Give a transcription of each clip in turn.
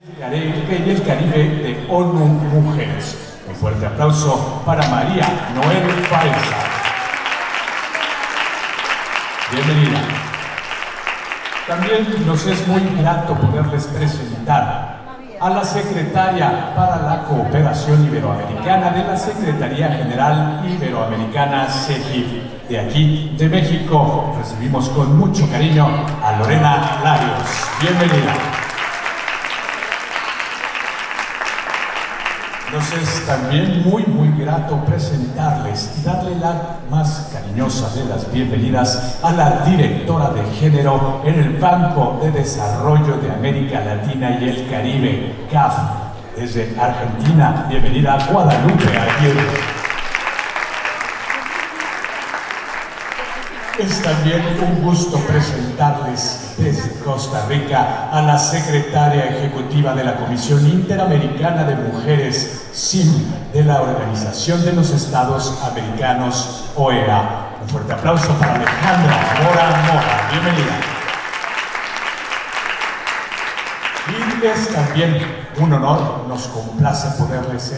y el Caribe de ONU Mujeres. Un fuerte aplauso para María Noel Baeza. Bienvenida. También nos es muy grato poderles presentar a la secretaria para la Cooperación Iberoamericana de la Secretaría General Iberoamericana, CEGIB. De aquí, de México, recibimos con mucho cariño a Lorena Larios. Bienvenida. Nos es también muy grato presentarles y darle la más cariñosa de las bienvenidas a la directora de género en el Banco de Desarrollo de América Latina y el Caribe, CAF, desde Argentina. Bienvenida, Guadalupe Aguirre. Es también un gusto presentarles desde Costa Rica a la secretaria ejecutiva de la Comisión Interamericana de Mujeres, SIM, de la Organización de los Estados Americanos, OEA. Un fuerte aplauso para Alejandra Mora. Bienvenida. Y es también un honor, nos complace poderles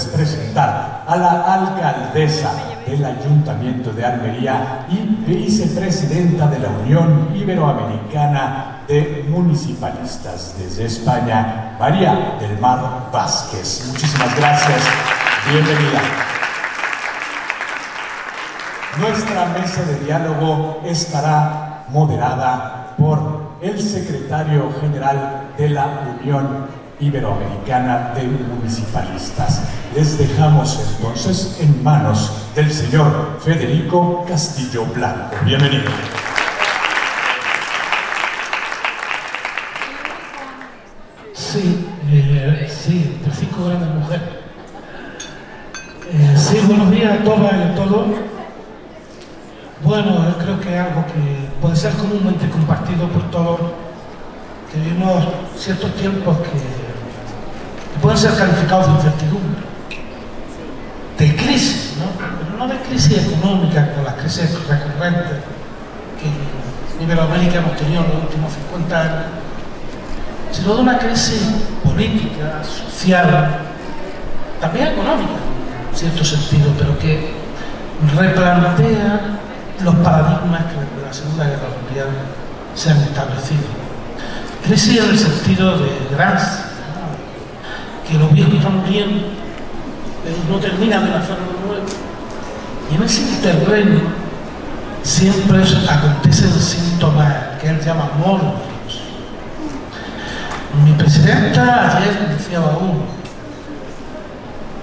presentar a la alcaldesa del Ayuntamiento de Almería y vicepresidenta de la Unión Iberoamericana de Municipalistas desde España, María del Mar Vázquez. Muchísimas gracias. Bienvenida. Nuestra mesa de diálogo estará moderada por el secretario general de la Unión Iberoamericana de Municipalistas. Les dejamos entonces en manos del señor Federico Castillo Blanco. Bienvenido. Sí, entre 5 grandes mujeres. Sí, buenos días a todas y a todos. Bueno, yo creo que es algo que puede ser comúnmente compartido por todos, que vivimos ciertos tiempos que pueden ser calificados de incertidumbre, de crisis, ¿no? Pero no de crisis económica, con las crisis recurrentes que en Iberoamérica hemos tenido en los últimos 50 años, sino de una crisis política, social, también económica, en cierto sentido, pero que replantea los paradigmas que desde la Segunda Guerra Mundial se han establecido. Crisis en el sentido de Gramsci, ¿no? Que lo viejo está muriendo, pero no termina de nacer lo nuevo. Y en ese terreno siempre acontecen síntomas que él llama morbidos. Mi presidenta ayer decía aún,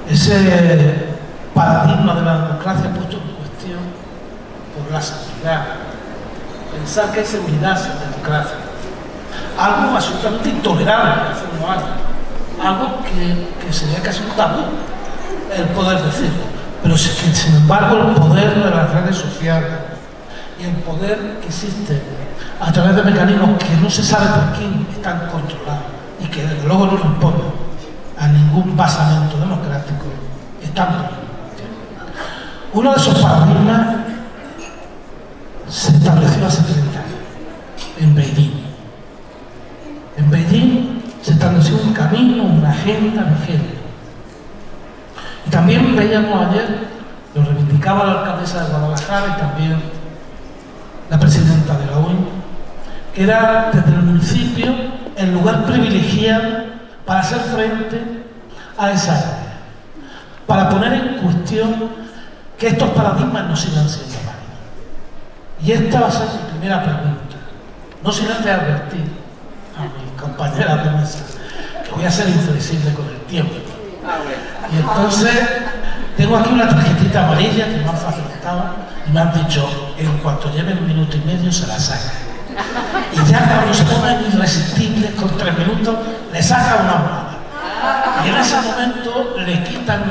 ese paradigma de la democracia puesto en cuestión por la seguridad. Pensar que hay seguridad sin democracia. Algo absolutamente intolerable hace unos años. Algo que sería casi un tabú el poder decirlo. Pero sin embargo el poder de las redes sociales y el poder que existe a través de mecanismos que no se sabe por quién están controlados y que desde luego no responden a ningún basamento democrático están por. Uno de esos paradigmas se estableció hace 30 años, en Beijing. En Beijing se estableció un camino, una agenda de género. Y también veíamos ayer, lo reivindicaba la alcaldesa de Guadalajara y también la presidenta de la ONU, que era desde el municipio el lugar privilegiado para hacer frente a esa idea, para poner en cuestión que estos paradigmas no sigan siendo válidos. Y esta va a ser mi primera pregunta, no sin antes advertir a mis compañeras de mesa que voy a ser inflexible con el tiempo. Y entonces tengo aquí una tarjetita amarilla que me han facilitado y me han dicho, en cuanto lleven 1 minuto y medio se la sacan. Y ya cuando se ponen irresistibles con 3 minutos, le sacan una moneda. Y en ese momento le quitan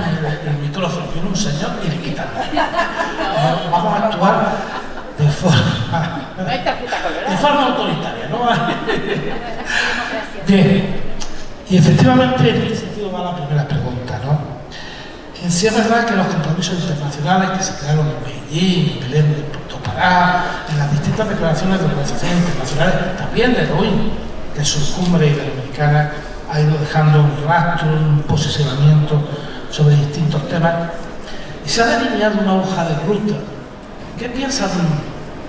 el micrófono, viene un señor y le quitan. Vamos a actuar de forma autoritaria, ¿no? Bien. Y efectivamente en ese sentido va la primera pregunta, ¿no? Sí es verdad que los compromisos internacionales que se crearon en Beijing, en Belén de Puerto Pará, en las distintas declaraciones de organizaciones internacionales, también de ONU, que de su cumbre iberoamericana ha ido dejando un rastro, un posicionamiento sobre distintos temas y se ha delineado una hoja de ruta. ¿Qué piensan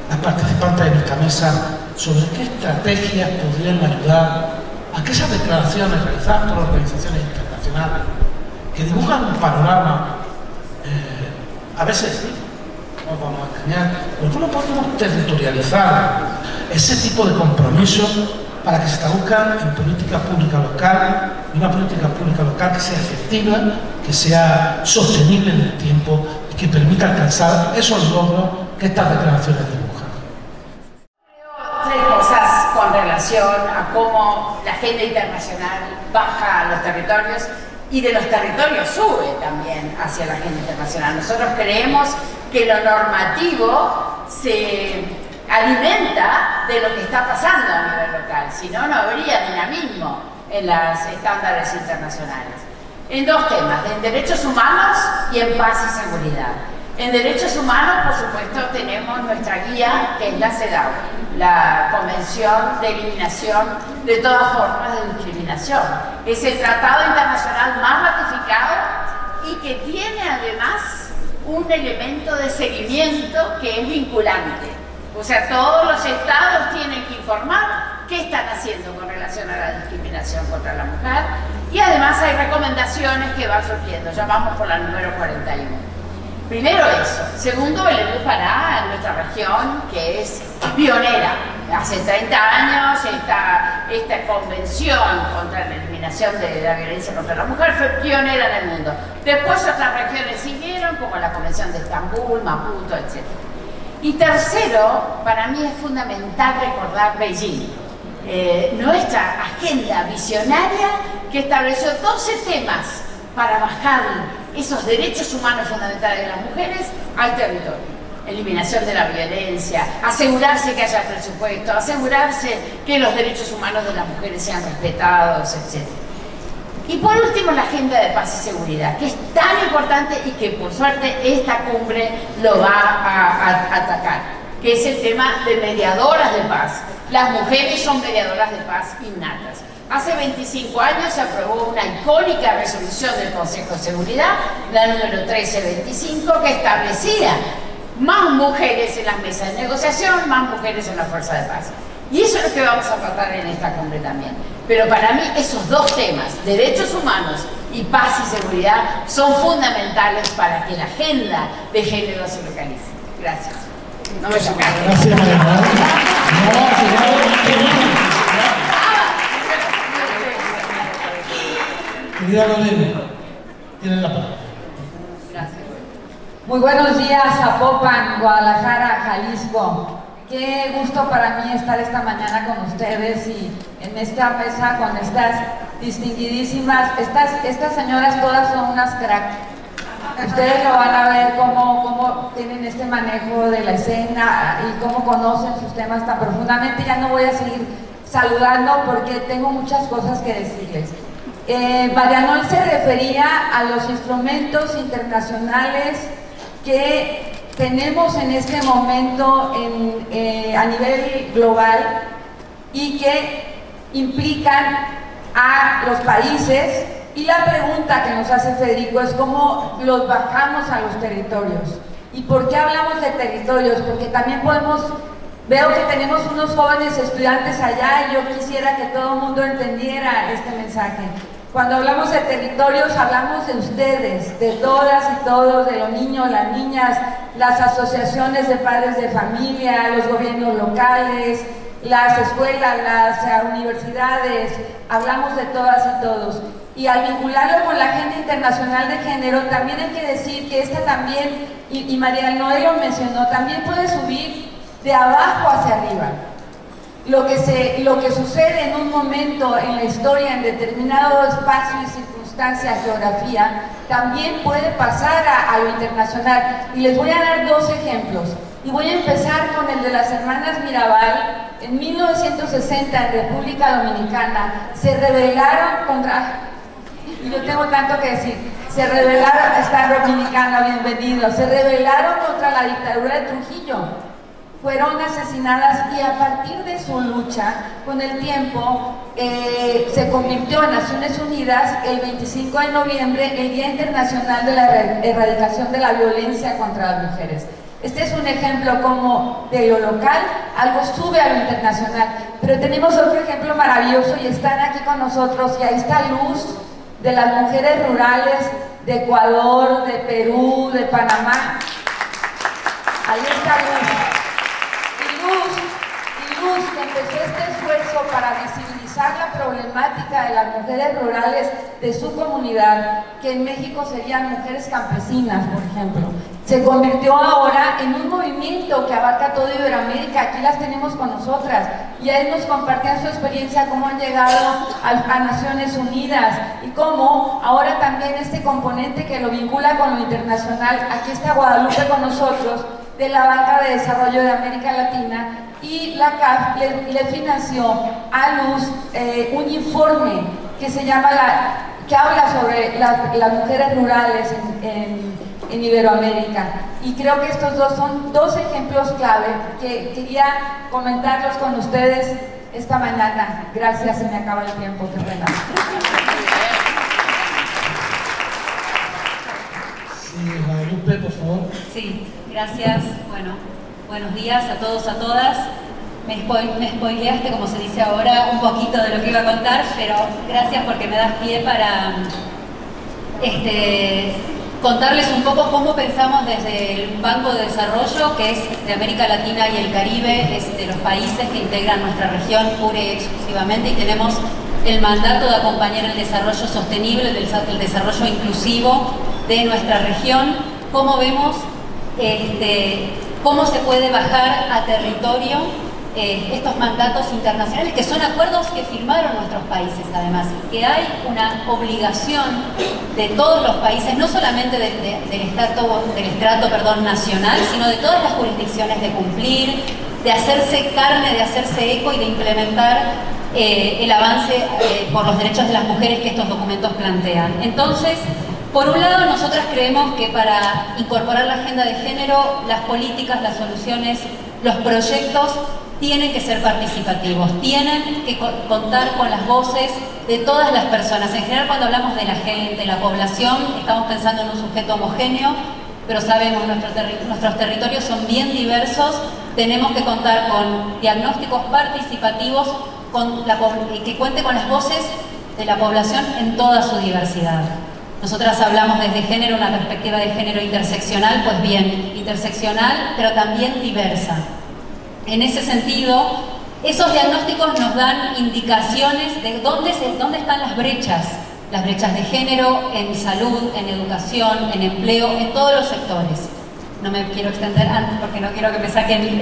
las participantes de nuestra mesa sobre qué estrategias podrían ayudar a que esas declaraciones realizadas por organizaciones internacionales que dibujan un panorama a veces, no vamos a engañar, pero ¿cómo podemos territorializar ese tipo de compromisos para que se traduzcan en política pública local, y una política pública local que sea efectiva, que sea sostenible en el tiempo y que permita alcanzar esos logros que estas declaraciones dibujan? Tres cosas con relación a cómo la agenda internacional baja a los territorios y de los territorios sube también hacia la agenda internacional. Nosotros creemos que lo normativo se alimenta de lo que está pasando a nivel local, si no, no habría dinamismo en los estándares internacionales. En dos temas, en derechos humanos y en paz y seguridad. En derechos humanos, por supuesto, tenemos nuestra guía, que es la CEDAW, la Convención de Eliminación de todas formas de discriminación. Es el tratado internacional más ratificado y que tiene además un elemento de seguimiento que es vinculante. O sea, todos los estados tienen que informar qué están haciendo con relación a la discriminación contra la mujer y además hay recomendaciones que van surgiendo. Ya vamos por la número 41. Primero eso. Segundo, el EBU Pará, en nuestra región, que es pionera. Hace 30 años esta convención contra la eliminación de la violencia contra la mujer fue pionera en el mundo. Después otras regiones siguieron, como la Convención de Estambul, Maputo, etc. Y tercero, para mí es fundamental recordar Beijing, nuestra agenda visionaria que estableció 12 temas para bajar esos derechos humanos fundamentales de las mujeres al territorio. Eliminación de la violencia, asegurarse que haya presupuesto, asegurarse que los derechos humanos de las mujeres sean respetados, etc. Y por último, la agenda de paz y seguridad, que es tan importante y que por suerte esta cumbre lo va a atacar, que es el tema de mediadoras de paz. Las mujeres son mediadoras de paz innatas. Hace 25 años se aprobó una icónica resolución del Consejo de Seguridad, la número 1325, que establecía más mujeres en las mesas de negociación, más mujeres en la fuerza de paz. Y eso es lo que vamos a tratar en esta cumbre también. Pero para mí esos dos temas, derechos humanos y paz y seguridad, son fundamentales para que la agenda de género se localice. Gracias. No me tocaron. Gracias, Mariana. Querida Lorena, tienen la palabra. Gracias. Muy buenos días, Zapopan, Guadalajara, Jalisco. Qué gusto para mí estar esta mañana con ustedes y en esta mesa con estas distinguidísimas, estas señoras todas son unas crack. Ustedes lo van a ver cómo tienen este manejo de la escena y cómo conocen sus temas tan profundamente. Ya no voy a seguir saludando porque tengo muchas cosas que decirles. Marianol se refería a los instrumentos internacionales que tenemos en este momento a nivel global y que implican a los países, y la pregunta que nos hace Federico es cómo los bajamos a los territorios. ¿Y por qué hablamos de territorios? Porque también veo que tenemos unos jóvenes estudiantes allá y yo quisiera que todo el mundo entendiera este mensaje. Cuando hablamos de territorios, hablamos de ustedes, de todas y todos, de los niños, las niñas, las asociaciones de padres de familia, los gobiernos locales, las escuelas, las universidades, hablamos de todas y todos. Y al vincularlo con la agenda internacional de género, también hay que decir que esta también, y María Noel lo mencionó, también puede subir de abajo hacia arriba. Lo que sucede en un momento en la historia, en determinado espacio y circunstancia, geografía, también puede pasar a lo internacional. Y les voy a dar dos ejemplos. Y voy a empezar con el de las hermanas Mirabal. En 1960, en República Dominicana, se rebelaron contra... Y yo tengo tanto que decir. Se rebelaron, está Dominicana, bienvenido. Se rebelaron contra la dictadura de Trujillo. fueron asesinadas, y a partir de su lucha, con el tiempo, se convirtió en Naciones Unidas el 25 de noviembre, el Día Internacional de la Erradicación de la Violencia contra las Mujeres. Este es un ejemplo como de lo local, algo sube a lo internacional, pero tenemos otro ejemplo maravilloso y están aquí con nosotros, y ahí está Luz, de las mujeres rurales de Ecuador, de Perú, de Panamá. Ahí está Luz, que empezó este esfuerzo para visibilizar la problemática de las mujeres rurales de su comunidad, que en México serían mujeres campesinas, por ejemplo. Se convirtió ahora en un movimiento que abarca toda Iberoamérica. Aquí las tenemos con nosotras, y ahí nos compartían su experiencia, cómo han llegado a Naciones Unidas, y cómo ahora también este componente que lo vincula con lo internacional. Aquí está Guadalupe con nosotros, de la Banca de Desarrollo de América Latina, y la CAF le financió a Luz un informe que se llama que habla sobre las mujeres rurales en Iberoamérica. Y creo que estos dos son dos ejemplos clave que quería comentarlos con ustedes esta mañana. Gracias, se me acaba el tiempo, qué pena. Sí, Guadalupe, por favor. Sí, gracias. Bueno, buenos días a todos, a todas. Me spoileaste, como se dice ahora, un poquito de lo que iba a contar, pero gracias porque me das pie para contarles un poco cómo pensamos desde el Banco de Desarrollo, que es de América Latina y el Caribe, es de los países que integran nuestra región pura y exclusivamente, y tenemos el mandato de acompañar el desarrollo sostenible, el desarrollo inclusivo de nuestra región. Cómo vemos cómo se puede bajar a territorio estos mandatos internacionales, que son acuerdos que firmaron nuestros países, además, que hay una obligación de todos los países, no solamente del estrato nacional, sino de todas las jurisdicciones, de cumplir, de hacerse carne, de hacerse eco y de implementar el avance por los derechos de las mujeres que estos documentos plantean. Entonces, por un lado, nosotras creemos que para incorporar la agenda de género, las políticas, las soluciones, los proyectos tienen que ser participativos, tienen que contar con las voces de todas las personas. En general, cuando hablamos de la gente, la población, estamos pensando en un sujeto homogéneo, pero sabemos, nuestros territorios son bien diversos, tenemos que contar con diagnósticos participativos que cuente con las voces de la población en toda su diversidad. Nosotras hablamos desde género, una perspectiva de género interseccional, pues bien, interseccional, pero también diversa. En ese sentido, esos diagnósticos nos dan indicaciones de dónde están las brechas de género en salud, en educación, en empleo, en todos los sectores. No me quiero extender antes porque no quiero que me saquen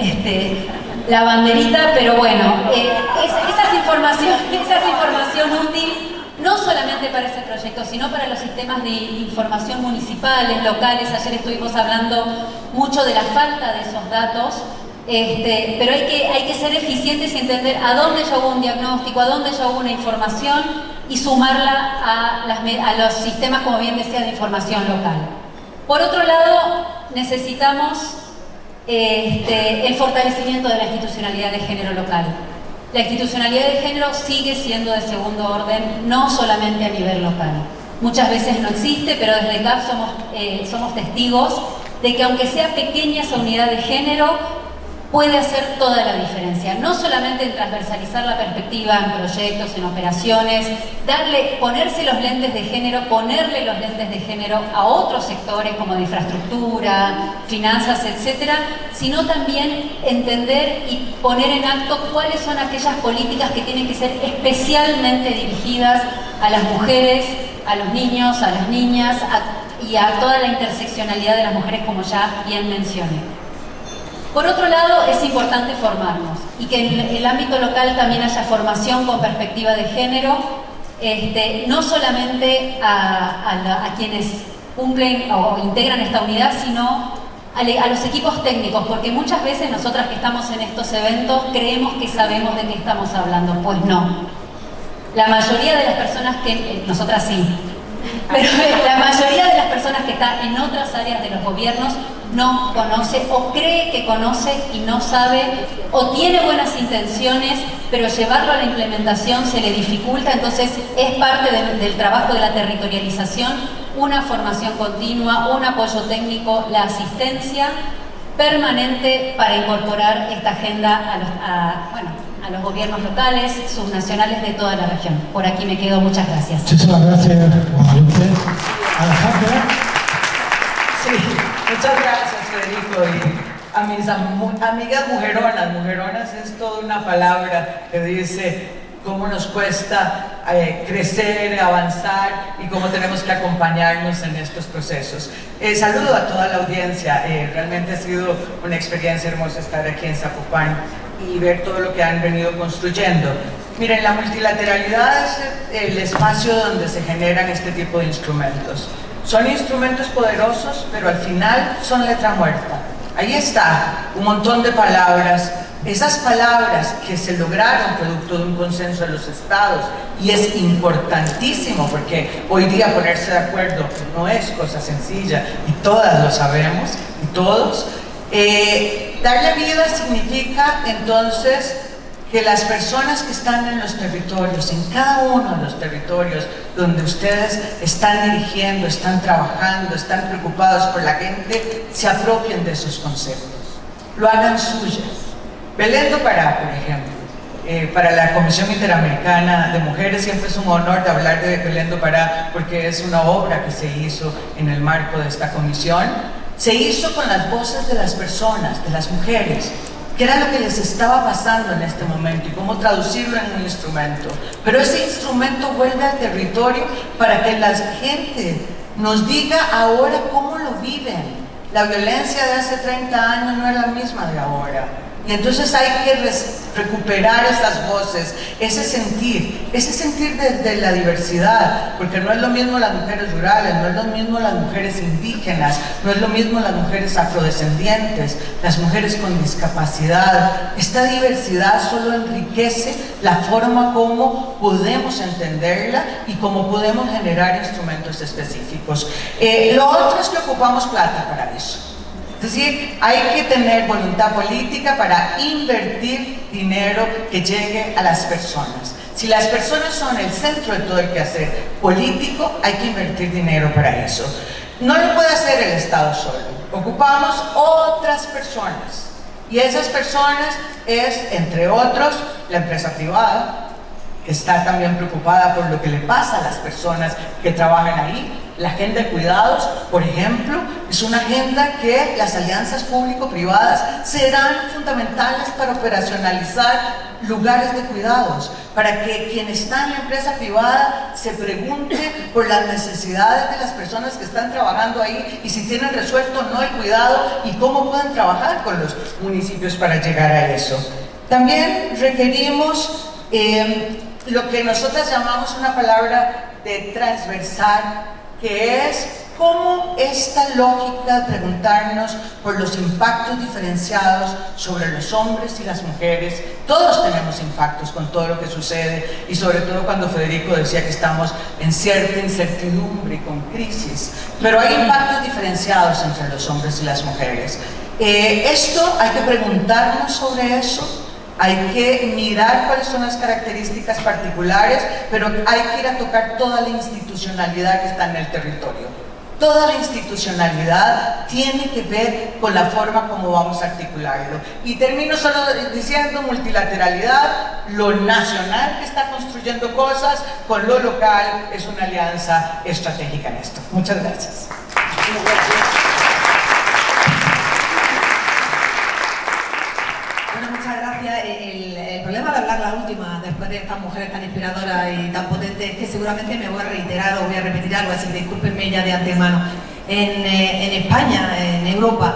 la banderita, pero bueno, esa es información útil, no solamente para ese proyecto, sino para los sistemas de información municipales, locales. Ayer estuvimos hablando mucho de la falta de esos datos, pero hay que ser eficientes y entender a dónde llegó un diagnóstico, a dónde llegó una información y sumarla a los sistemas, como bien decía, de información local. Por otro lado, necesitamos el fortalecimiento de la institucionalidad de género local. La institucionalidad de género sigue siendo de segundo orden, no solamente a nivel local. Muchas veces no existe, pero desde CAF somos testigos de que aunque sea pequeña esa unidad de género, puede hacer toda la diferencia. No solamente en transversalizar la perspectiva en proyectos, en operaciones, ponerse los lentes de género, ponerle los lentes de género a otros sectores como de infraestructura, finanzas, etcétera, sino también entender y poner en acto cuáles son aquellas políticas que tienen que ser especialmente dirigidas a las mujeres, a los niños, a las niñas y a toda la interseccionalidad de las mujeres, como ya bien mencioné. Por otro lado, es importante formarnos y que en el ámbito local también haya formación con perspectiva de género, no solamente a quienes cumplen o integran esta unidad, sino a los equipos técnicos, porque muchas veces nosotras que estamos en estos eventos creemos que sabemos de qué estamos hablando. Pues no. La mayoría de las personas nosotras sí, Pero la mayoría de las personas que están en otras áreas de los gobiernos no conoce o cree que conoce y no sabe, o tiene buenas intenciones, pero llevarlo a la implementación se le dificulta. Entonces es parte del trabajo de la territorialización, una formación continua, un apoyo técnico, la asistencia permanente para incorporar esta agenda a los gobiernos locales, subnacionales de toda la región. Por aquí me quedo, muchas gracias. Muchísimas gracias, Alejandra. Sí, muchas gracias, Federico. Y a mis amigas mujeronas es toda una palabra que dice cómo nos cuesta crecer, avanzar y cómo tenemos que acompañarnos en estos procesos. Saludo a toda la audiencia. Realmente ha sido una experiencia hermosa estar aquí en Zapopan y ver todo lo que han venido construyendo. Miren, la multilateralidad es el espacio donde se generan este tipo de instrumentos. Son instrumentos poderosos, pero al final son letra muerta. Ahí está, un montón de palabras. Esas palabras que se lograron producto de un consenso de los estados, y es importantísimo porque hoy día ponerse de acuerdo no es cosa sencilla y todas lo sabemos y todos. Darle vida significa entonces que las personas que están en los territorios, en cada uno de los territorios donde ustedes están dirigiendo, están trabajando, están preocupados por la gente, se apropien de esos conceptos, lo hagan suyos. Belén do Pará, por ejemplo, para la Comisión Interamericana de Mujeres siempre es un honor de hablar de Belén do Pará porque es una obra que se hizo en el marco de esta comisión. Se hizo con las voces de las personas, de las mujeres, qué era lo que les estaba pasando en este momento y cómo traducirlo en un instrumento. Pero ese instrumento vuelve al territorio para que la gente nos diga ahora cómo lo viven. La violencia de hace 30 años no es la misma de ahora. Y entonces hay que recuperar esas voces, ese sentir desde la diversidad, porque no es lo mismo las mujeres rurales, no es lo mismo las mujeres indígenas, no es lo mismo las mujeres afrodescendientes, las mujeres con discapacidad. Esta diversidad solo enriquece la forma como podemos entenderla y cómo podemos generar instrumentos específicos. Lo otro es que ocupamos plata para eso. Es decir, hay que tener voluntad política para invertir dinero que llegue a las personas. Si las personas son el centro de todo el quehacer político, hay que invertir dinero para eso. No lo puede hacer el Estado solo. Ocupamos otras personas. Y esas personas es, entre otros, la empresa privada, que está también preocupada por lo que le pasa a las personas que trabajan ahí. La agenda de cuidados, por ejemplo, es una agenda que las alianzas público-privadas serán fundamentales para operacionalizar lugares de cuidados, para que quien está en la empresa privada se pregunte por las necesidades de las personas que están trabajando ahí y si tienen resuelto o no el cuidado y cómo pueden trabajar con los municipios para llegar a eso. También requerimos lo que nosotras llamamos una palabra de transversal, que es cómo esta lógica de preguntarnos por los impactos diferenciados sobre los hombres y las mujeres. Todos tenemos impactos con todo lo que sucede y sobre todo cuando Federico decía que estamos en cierta incertidumbre y con crisis, pero hay impactos diferenciados entre los hombres y las mujeres. Esto hay que preguntarnos sobre eso. Hay que mirar cuáles son las características particulares, pero hay que ir a tocar toda la institucionalidad que está en el territorio. Toda la institucionalidad tiene que ver con la forma como vamos a articularlo. Y termino solo diciendo multilateralidad, lo nacional que está construyendo cosas con lo local es una alianza estratégica en esto. Muchas gracias. El problema de hablar la última después de estas mujeres tan inspiradoras y tan potentes es que seguramente me voy a reiterar o voy a repetir algo, así que discúlpenme ya de antemano. En España, en Europa,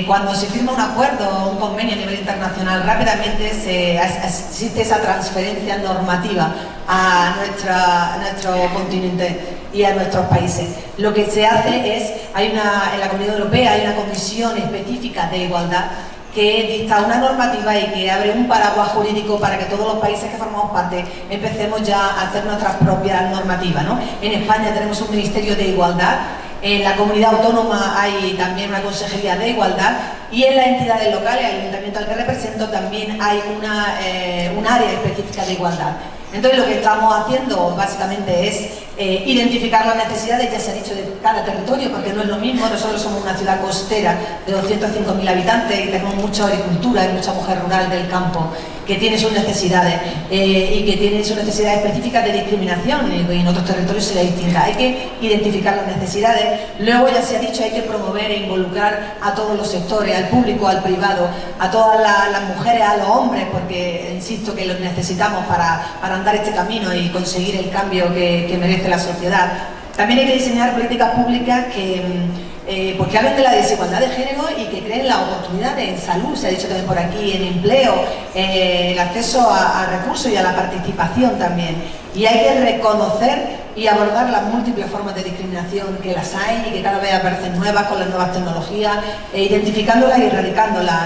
cuando se firma un acuerdo o un convenio a nivel internacional, rápidamente existe esa transferencia normativa a nuestro continente y a nuestros países. Lo que se hace es, en la Comunidad Europea hay una comisión específica de igualdad que dicta una normativa y que abre un paraguas jurídico para que todos los países que formamos parte empecemos ya a hacer nuestras propias normativas, ¿no? En España tenemos un Ministerio de Igualdad, en la comunidad autónoma hay también una Consejería de Igualdad y en las entidades locales, el ayuntamiento al que represento, también hay un área específica de igualdad. Entonces lo que estamos haciendo básicamente es identificar las necesidades, ya se ha dicho, de cada territorio, porque no es lo mismo. Nosotros somos una ciudad costera de 205.000 habitantes y tenemos mucha agricultura y mucha mujer rural del campo que tiene sus necesidades y que tiene sus necesidades específicas de discriminación, y en otros territorios será distinta. Hay que identificar las necesidades. Luego, ya se ha dicho, hay que promover e involucrar a todos los sectores, al público, al privado, a todas las mujeres, a los hombres, porque insisto que los necesitamos para andar este camino y conseguir el cambio que merece la sociedad. También hay que diseñar políticas públicas que hablen de la desigualdad de género y que creen las oportunidades en salud, se ha dicho también por aquí, en empleo, el acceso a recursos y a la participación también. Y hay que reconocer y abordar las múltiples formas de discriminación que las hay y que cada vez aparecen nuevas con las nuevas tecnologías, identificándolas y erradicándolas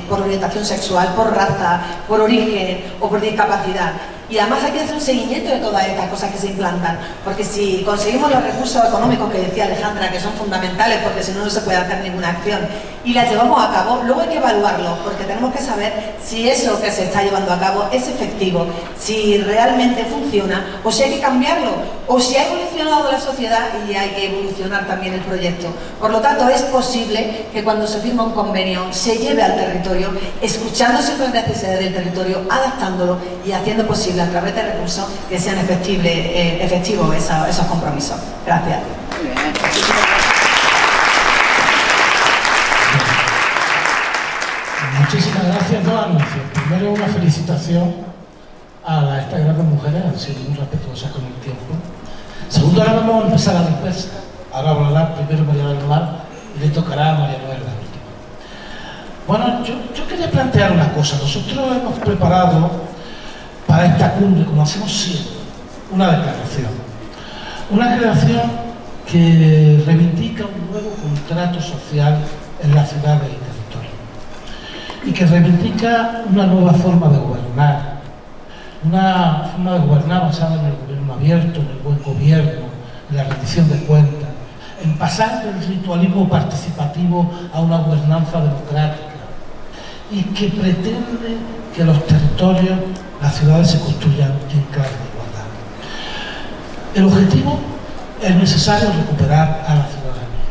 por orientación sexual, por raza, por origen o por discapacidad. Y además hay que hacer un seguimiento de todas estas cosas que se implantan, porque si conseguimos los recursos económicos que decía Alejandra, que son fundamentales, porque si no, no se puede hacer ninguna acción, y las llevamos a cabo, luego hay que evaluarlo, porque tenemos que saber si eso que se está llevando a cabo es efectivo, si realmente funciona, o si hay que cambiarlo, o si ha evolucionado la sociedad y hay que evolucionar también el proyecto. Por lo tanto, es posible que cuando se firma un convenio se lleve al territorio, escuchando siempre las necesidades del territorio, adaptándolo y haciendo posible a través de recursos que sean efectivos esos compromisos. Gracias. Muchísimas gracias. Dos anuncios. Primero, una felicitación a estas grandes mujeres, han sido muy respetuosas con el tiempo. Segundo, ahora vamos a empezar a dispersa. Ahora hablará primero María del Mar y le tocará a María Noel la última. Bueno, yo quería plantear una cosa. Nosotros hemos preparado para esta cumbre, como hacemos siempre, una declaración. Una declaración que reivindica un nuevo contrato social en las ciudades y territorios. Y que reivindica una nueva forma de gobernar. Una forma de gobernar basada en el gobierno abierto, en el buen gobierno, en la rendición de cuentas, en pasar del ritualismo participativo a una gobernanza democrática. Y que pretende que los territorios, las ciudades se construyan en clave de igualdad. El objetivo es necesario recuperar a la ciudadanía.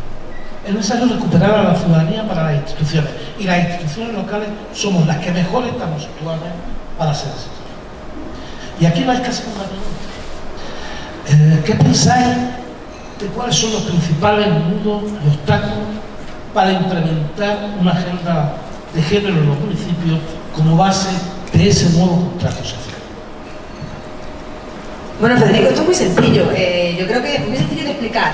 Es necesario recuperar a la ciudadanía para las instituciones. Y las instituciones locales somos las que mejor estamos situadas para hacer eso. Y aquí vais que hacer una pregunta. ¿Qué pensáis de cuáles son los principales nudos y obstáculos para implementar una agenda de género en los municipios como base de ese nuevo contrato social? Bueno, Federico, esto es muy sencillo. Yo creo que es muy sencillo de explicar.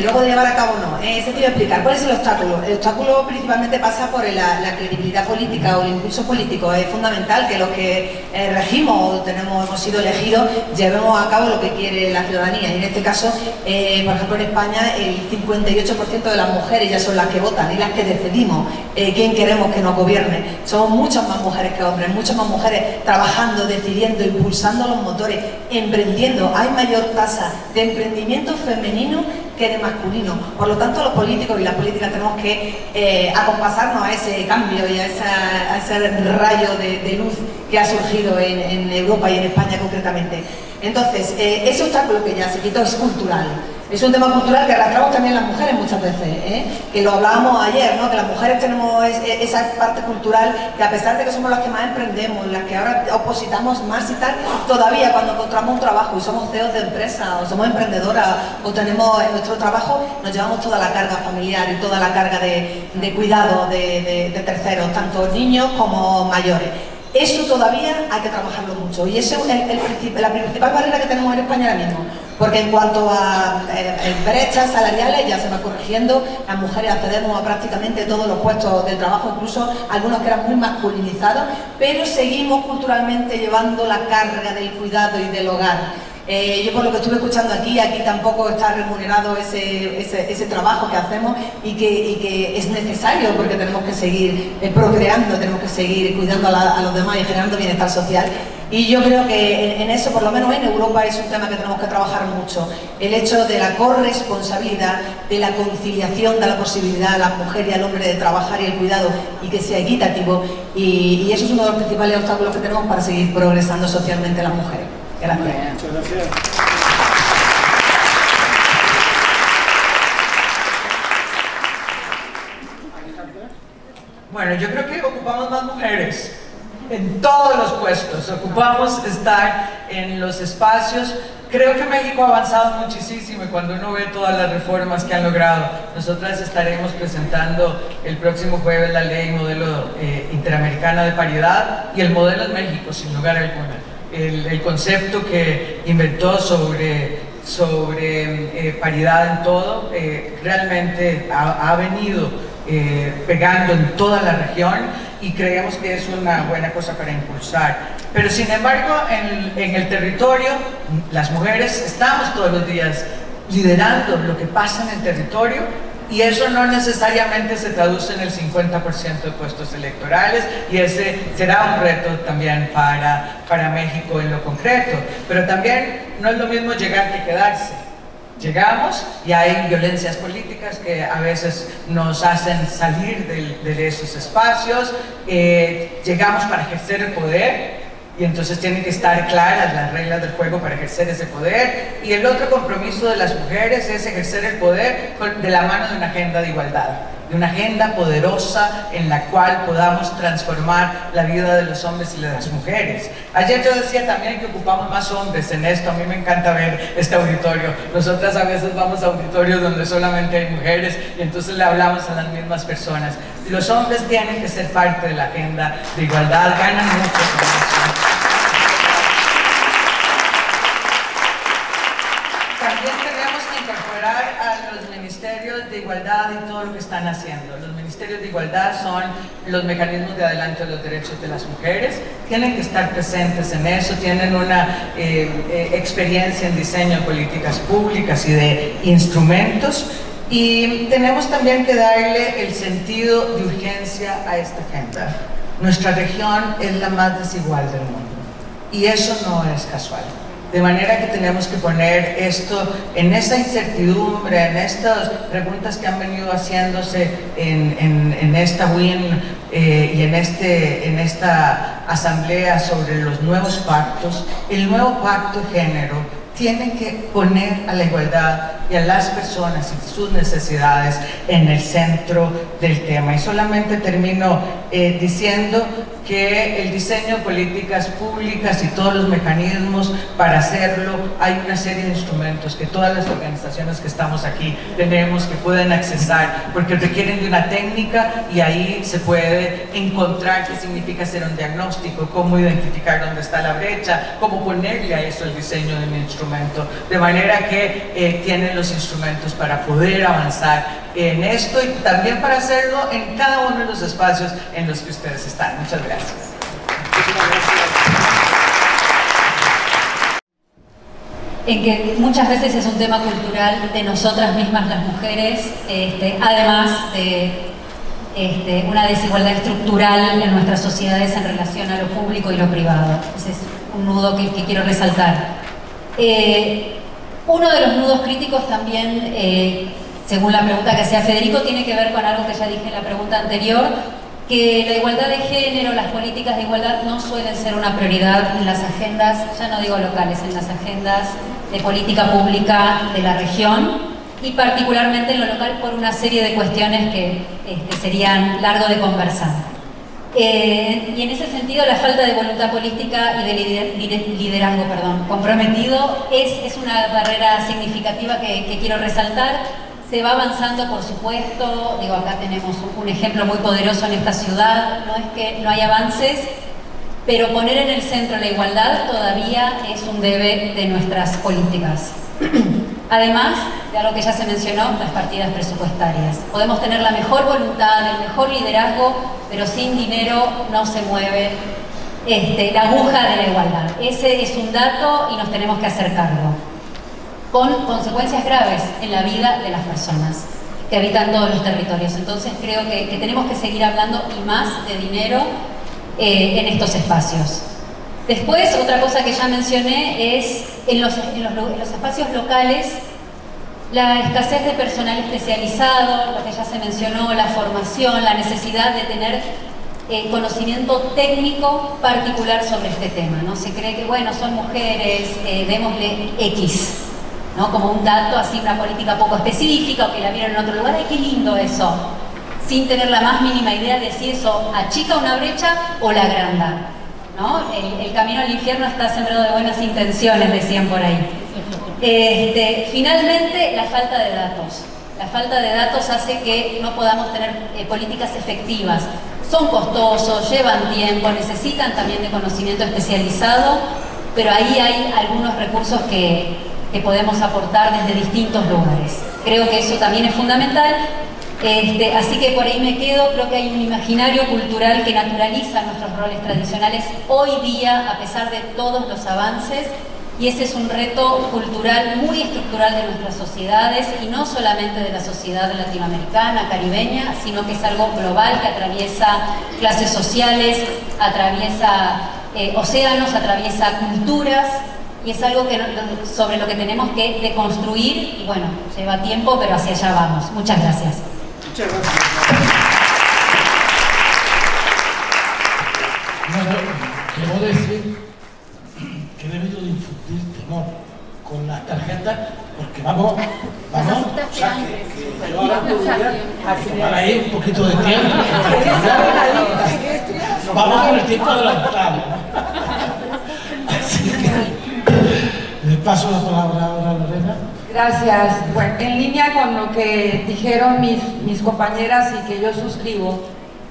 Luego de llevar a cabo no. Es sencillo de explicar. ¿Cuál es el obstáculo? El obstáculo principalmente pasa por la credibilidad política o el impulso político. Es fundamental que los que regimos o hemos sido elegidos llevemos a cabo lo que quiere la ciudadanía. Y en este caso, por ejemplo, en España el 58% de las mujeres ya son las que votan y las que decidimos quién queremos que nos gobierne. Somos muchas más mujeres que hombres, muchas más mujeres trabajando, decidiendo, impulsando los motores, emprendiendo. Hay mayor tasa de emprendimiento femenino que de masculino. Por lo tanto, los políticos y las políticas tenemos que acompasarnos a ese cambio y a ese rayo de luz que ha surgido en Europa y en España concretamente. Entonces, ese obstáculo que ya se quitó es cultural. Es un tema cultural que arrastramos también las mujeres muchas veces, que lo hablábamos ayer, ¿no? Que las mujeres tenemos esa parte cultural que, a pesar de que somos las que más emprendemos, las que ahora opositamos más y tal, todavía cuando encontramos un trabajo y somos CEOs de empresa o somos emprendedoras o tenemos nuestro trabajo, nos llevamos toda la carga familiar y toda la carga de cuidado de terceros, tanto niños como mayores. Eso todavía hay que trabajarlo mucho y eso es la principal barrera que tenemos en España ahora mismo, porque en cuanto a brechas salariales ya se va corrigiendo, las mujeres accedemos a prácticamente todos los puestos de trabajo, incluso algunos que eran muy masculinizados, pero seguimos culturalmente llevando la carga del cuidado y del hogar. Yo por lo que estuve escuchando aquí tampoco está remunerado ese trabajo que hacemos y que es necesario porque tenemos que seguir procreando, tenemos que seguir cuidando a los demás y generando bienestar social. Y yo creo que en eso, por lo menos en Europa, es un tema que tenemos que trabajar mucho. El hecho de la corresponsabilidad, de la conciliación, de la posibilidad a la mujer y al hombre de trabajar y el cuidado y que sea equitativo. Y eso es uno de los principales obstáculos que tenemos para seguir progresando socialmente las mujeres. Gracias. Muchas gracias. Bueno, yo creo que ocupamos más mujeres en todos los puestos, ocupamos estar en los espacios. Creo que México ha avanzado muchísimo y cuando uno ve todas las reformas que han logrado, nosotras estaremos presentando el próximo jueves la ley modelo interamericana de paridad y el modelo en México, sin lugar a alguna. El concepto que inventó sobre paridad en todo realmente ha venido pegando en toda la región y creemos que es una buena cosa para impulsar. Pero sin embargo, en el territorio, las mujeres estamos todos los días liderando lo que pasa en el territorio y eso no necesariamente se traduce en el 50% de puestos electorales y ese será un reto también para México en lo concreto. Pero también no es lo mismo llegar que quedarse. Llegamos y hay violencias políticas que a veces nos hacen salir de esos espacios, llegamos para ejercer el poder y entonces tienen que estar claras las reglas del juego para ejercer ese poder y el otro compromiso de las mujeres es ejercer el poder de la mano de una agenda de igualdad, de una agenda poderosa en la cual podamos transformar la vida de los hombres y de las mujeres. Ayer yo decía también que ocupamos más hombres en esto, a mí me encanta ver este auditorio. Nosotras a veces vamos a auditorios donde solamente hay mujeres y entonces le hablamos a las mismas personas. Los hombres tienen que ser parte de la agenda de igualdad, ganan mucho con eso. También tenemos que incorporar a los ministerios de igualdad y todo lo que están haciendo. Los ministerios de igualdad son los mecanismos de adelanto de los derechos de las mujeres, tienen que estar presentes en eso, tienen una experiencia en diseño de políticas públicas y de instrumentos y tenemos también que darle el sentido de urgencia a esta agenda. Nuestra región es la más desigual del mundo y eso no es casual. De manera que tenemos que poner esto en esa incertidumbre, en estas preguntas que han venido haciéndose en esta WIN y en esta asamblea sobre los nuevos pactos. El nuevo pacto de género tiene que poner a la igualdad y a las personas y sus necesidades en el centro del tema. Y solamente termino diciendo que el diseño de políticas públicas y todos los mecanismos para hacerlo, hay una serie de instrumentos que todas las organizaciones que estamos aquí tenemos, que pueden accesar, porque requieren de una técnica y ahí se puede encontrar qué significa hacer un diagnóstico, cómo identificar dónde está la brecha, cómo ponerle a eso el diseño de un instrumento, de manera que tienen los instrumentos para poder avanzar en esto y también para hacerlo en cada uno de los espacios en los que ustedes están. Muchas gracias. En que muchas veces es un tema cultural de nosotras mismas las mujeres, además de una desigualdad estructural en nuestras sociedades en relación a lo público y lo privado. Ese es un nudo que quiero resaltar. Uno de los nudos críticos también, según la pregunta que hacía Federico, tiene que ver con algo que ya dije en la pregunta anterior, que la igualdad de género, las políticas de igualdad no suelen ser una prioridad en las agendas, ya no digo locales, en las agendas de política pública de la región y particularmente en lo local por una serie de cuestiones que serían largo de conversar. Y en ese sentido la falta de voluntad política y de liderazgo comprometido es una barrera significativa que quiero resaltar. Se va avanzando, por supuesto, digo, acá tenemos un ejemplo muy poderoso en esta ciudad, no es que no hay avances, pero poner en el centro la igualdad todavía es un debe de nuestras políticas. Además de algo que ya se mencionó, las partidas presupuestarias. Podemos tener la mejor voluntad, el mejor liderazgo, pero sin dinero no se mueve la aguja de la igualdad. Ese es un dato y nos tenemos que hacer cargo, con consecuencias graves en la vida de las personas que habitan todos los territorios. Entonces creo que tenemos que seguir hablando y más de dinero en estos espacios. Después, otra cosa que ya mencioné es en los espacios locales, la escasez de personal especializado, lo que ya se mencionó, la formación, la necesidad de tener conocimiento técnico particular sobre este tema, ¿no? Se cree que, bueno, son mujeres, démosle X, ¿no? Como un dato, así una política poco específica o que la vieron en otro lugar. ¡Ay, qué lindo eso! Sin tener la más mínima idea de si eso achica una brecha o la agranda, ¿no? El camino al infierno está sembrado de buenas intenciones, decían por ahí. Finalmente, la falta de datos. La falta de datos hace que no podamos tener políticas efectivas. Son costosos, llevan tiempo, necesitan también de conocimiento especializado, pero ahí hay algunos recursos que podemos aportar desde distintos lugares. Creo que eso también es fundamental. Así que por ahí me quedo. Creo que hay un imaginario cultural que naturaliza nuestros roles tradicionales hoy día, a pesar de todos los avances, y ese es un reto cultural muy estructural de nuestras sociedades, y no solamente de la sociedad latinoamericana, caribeña, sino que es algo global que atraviesa clases sociales, atraviesa océanos, atraviesa culturas, y es algo sobre lo que tenemos que deconstruir, y bueno, lleva tiempo, pero hacia allá vamos. Muchas gracias. Muchas gracias. Bueno, quiero decir que he debido de infundir temor con las tarjetas, porque vamos, o sea, que yo ahora podría tomar ahí un poquito de tiempo. Vamos con el tiempo adelantado. Así que le paso la palabra ahora a Lorena. Gracias. Bueno, en línea con lo que dijeron mis compañeras y que yo suscribo,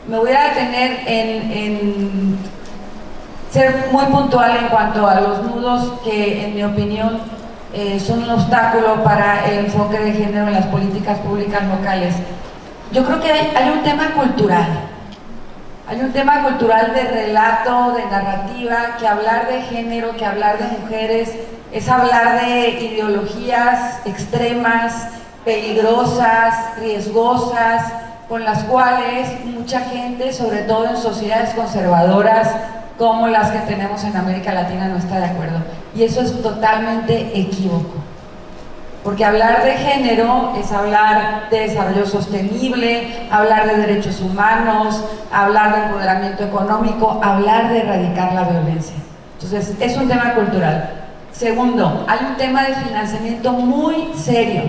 me voy a detener en ser muy puntual en cuanto a los nudos que, en mi opinión, son un obstáculo para el enfoque de género en las políticas públicas locales. Yo creo que hay un tema cultural. Hay un tema cultural de relato, de narrativa, que hablar de género, que hablar de mujeres, es hablar de ideologías extremas, peligrosas, riesgosas, con las cuales mucha gente, sobre todo en sociedades conservadoras como las que tenemos en América Latina, no está de acuerdo. Y eso es totalmente equívoco. Porque hablar de género es hablar de desarrollo sostenible, hablar de derechos humanos, hablar de empoderamiento económico, hablar de erradicar la violencia. Entonces, es un tema cultural. Segundo, hay un tema de financiamiento muy serio.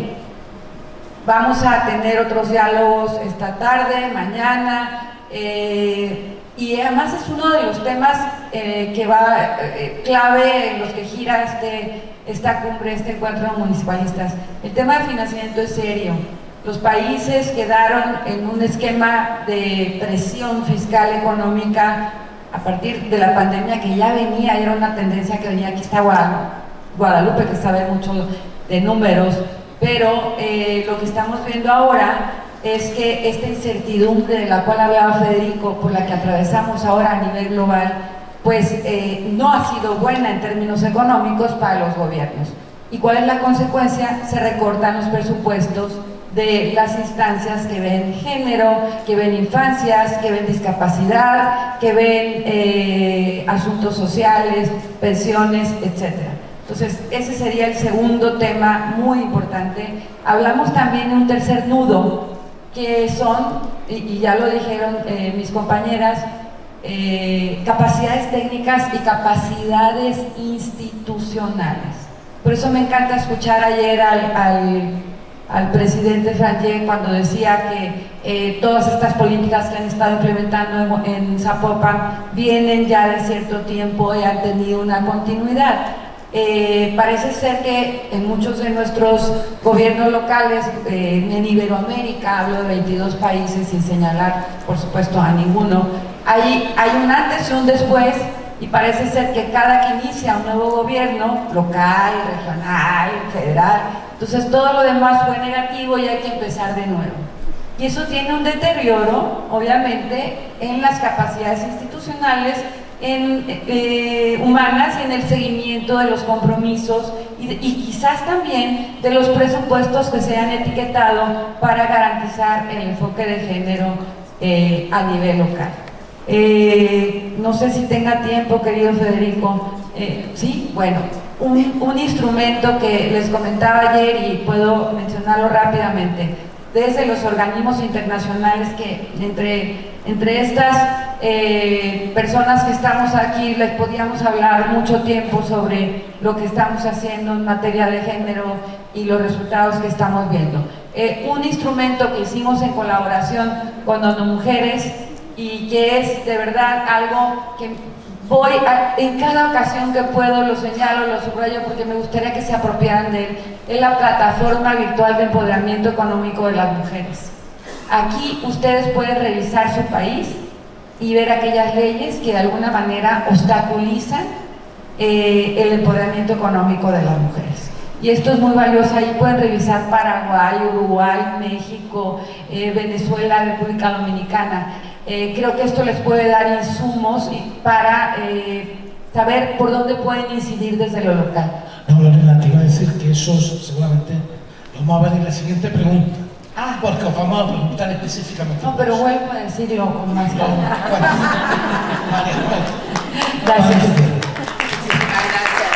Vamos a tener otros diálogos esta tarde, mañana, y además es uno de los temas que va clave en los que gira esta cumbre, este encuentro de municipalistas. El tema de financiamiento es serio. Los países quedaron en un esquema de presión fiscal económica a partir de la pandemia, que ya venía, era una tendencia que venía. Aquí está Guadalupe, que sabe mucho de números, pero lo que estamos viendo ahora es que esta incertidumbre de la cual hablaba Federico, por la que atravesamos ahora a nivel global, pues no ha sido buena en términos económicos para los gobiernos. ¿Y cuál es la consecuencia? Se recortan los presupuestos de las instancias que ven género, que ven infancias, que ven discapacidad, que ven asuntos sociales, pensiones, etc. Entonces, ese sería el segundo tema muy importante. Hablamos también de un tercer nudo, que son, y ya lo dijeron mis compañeras, capacidades técnicas y capacidades institucionales. Por eso me encanta escuchar ayer al presidente Frangé cuando decía que todas estas políticas que han estado implementando en Zapopan vienen ya de cierto tiempo y han tenido una continuidad. Parece ser que en muchos de nuestros gobiernos locales, en Iberoamérica, hablo de 22 países sin señalar por supuesto a ninguno, hay un antes y un después, y parece ser que cada que inicia un nuevo gobierno, local, regional, federal, entonces todo lo demás fue negativo y hay que empezar de nuevo. Y eso tiene un deterioro, obviamente, en las capacidades institucionales humanas y en el seguimiento de los compromisos y quizás también de los presupuestos que se han etiquetado para garantizar el enfoque de género a nivel local. No sé si tenga tiempo, querido Federico. Sí, bueno, un instrumento que les comentaba ayer y puedo mencionarlo rápidamente. Desde los organismos internacionales que entre estas personas que estamos aquí les podíamos hablar mucho tiempo sobre lo que estamos haciendo en materia de género y los resultados que estamos viendo. Un instrumento que hicimos en colaboración con ONU Mujeres y que es de verdad algo que en cada ocasión que puedo lo señalo, lo subrayo porque me gustaría que se apropiaran de él, es la plataforma virtual de empoderamiento económico de las mujeres. Aquí ustedes pueden revisar su país y ver aquellas leyes que de alguna manera obstaculizan el empoderamiento económico de las mujeres. Y esto es muy valioso, ahí pueden revisar Paraguay, Uruguay, México, Venezuela, República Dominicana. Creo que esto les puede dar insumos para saber por dónde pueden incidir desde lo local. No, Lorena, te iba a decir que eso seguramente lo vamos a ver en la siguiente pregunta. Porque os vamos a preguntar específicamente. No, pero vuelvo a decirlo con más calma. Bueno, vale, gracias. Muchísimas gracias.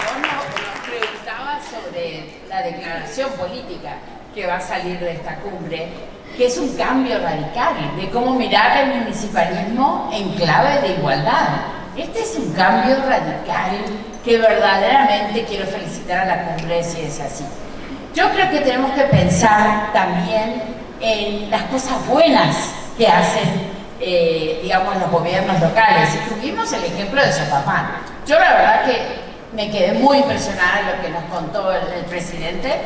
Vos nos preguntabas sobre la declaración política que va a salir de esta cumbre, que es un cambio radical de cómo mirar el municipalismo en clave de igualdad. Este es un cambio radical que verdaderamente quiero felicitar a la cumbre si es así. Yo creo que tenemos que pensar también en las cosas buenas que hacen, digamos, los gobiernos locales. Y tuvimos el ejemplo de Sopapán. Yo la verdad que me quedé muy impresionada de lo que nos contó el presidente,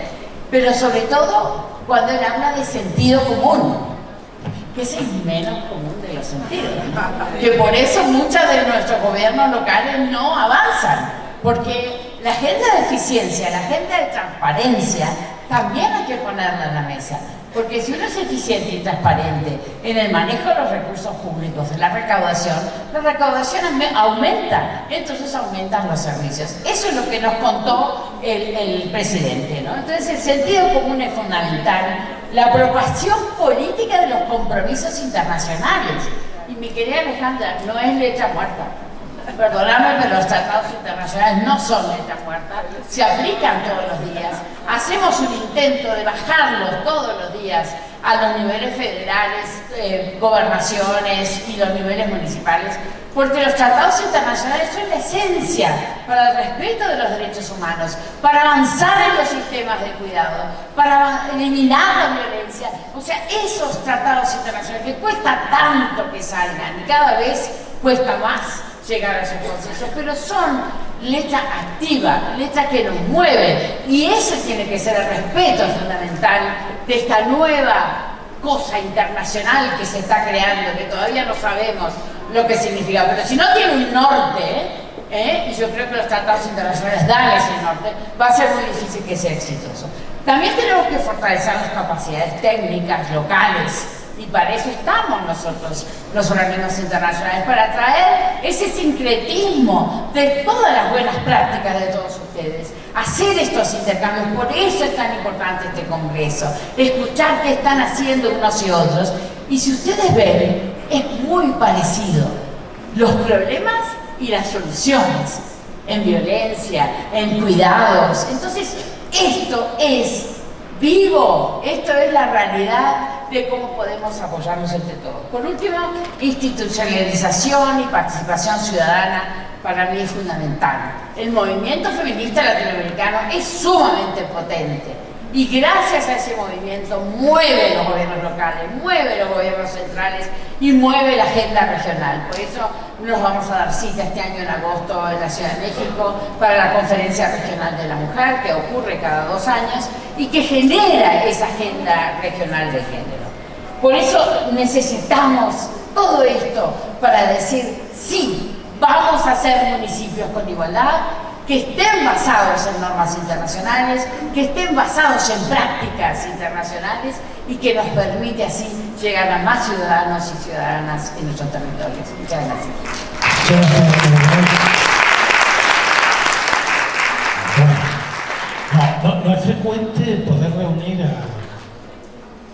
pero sobre todo cuando él habla de sentido común, que es el menos común de los sentidos, que por eso muchos de nuestros gobiernos locales no avanzan, porque la agenda de eficiencia, la agenda de transparencia, también hay que ponerla en la mesa, porque si uno es eficiente y transparente en el manejo de los recursos públicos, en la recaudación aumenta, entonces aumentan los servicios. Eso es lo que nos contó el presidente, ¿no? Entonces el sentido común es fundamental, la aprobación política de los compromisos internacionales. Y mi querida Alejandra, no es letra muerta. Perdóname, pero los tratados internacionales no son letra muerta, se aplican todos los días. Hacemos un intento de bajarlos todos los días a los niveles federales, gobernaciones y los niveles municipales, porque los tratados internacionales son la esencia para el respeto de los derechos humanos, para avanzar en los sistemas de cuidado, para eliminar la violencia. O sea, esos tratados internacionales que cuesta tanto que salgan y cada vez cuesta más llegar a esos consensos, pero son letra activa, letra que nos mueve, y ese tiene que ser el respeto fundamental de esta nueva cosa internacional que se está creando, que todavía no sabemos lo que significa, pero si no tiene un norte, y yo creo que los tratados internacionales dan ese norte, va a ser muy difícil que sea exitoso. También tenemos que fortalecer las capacidades técnicas locales, y para eso estamos nosotros, los organismos internacionales, para traer ese sincretismo de todas las buenas prácticas de todos ustedes, hacer estos intercambios. Por eso es tan importante este congreso, escuchar qué están haciendo unos y otros. Y si ustedes ven, es muy parecido los problemas y las soluciones en violencia, en cuidados. Entonces, esto es vivo, esto es la realidad de cómo podemos apoyarnos entre todos. Por último, institucionalización y participación ciudadana para mí es fundamental. El movimiento feminista latinoamericano es sumamente potente y gracias a ese movimiento mueve los gobiernos locales, mueve los gobiernos centrales y mueve la agenda regional. Por eso nos vamos a dar cita este año en agosto en la Ciudad de México para la Conferencia Regional de la Mujer, que ocurre cada 2 años y que genera esa agenda regional de género. Por eso necesitamos todo esto para decir, sí, vamos a hacer municipios con igualdad, que estén basados en normas internacionales, que estén basados en prácticas internacionales y que nos permite así llegar a más ciudadanos y ciudadanas en nuestros territorios. Muchas gracias. No es frecuente poder reunir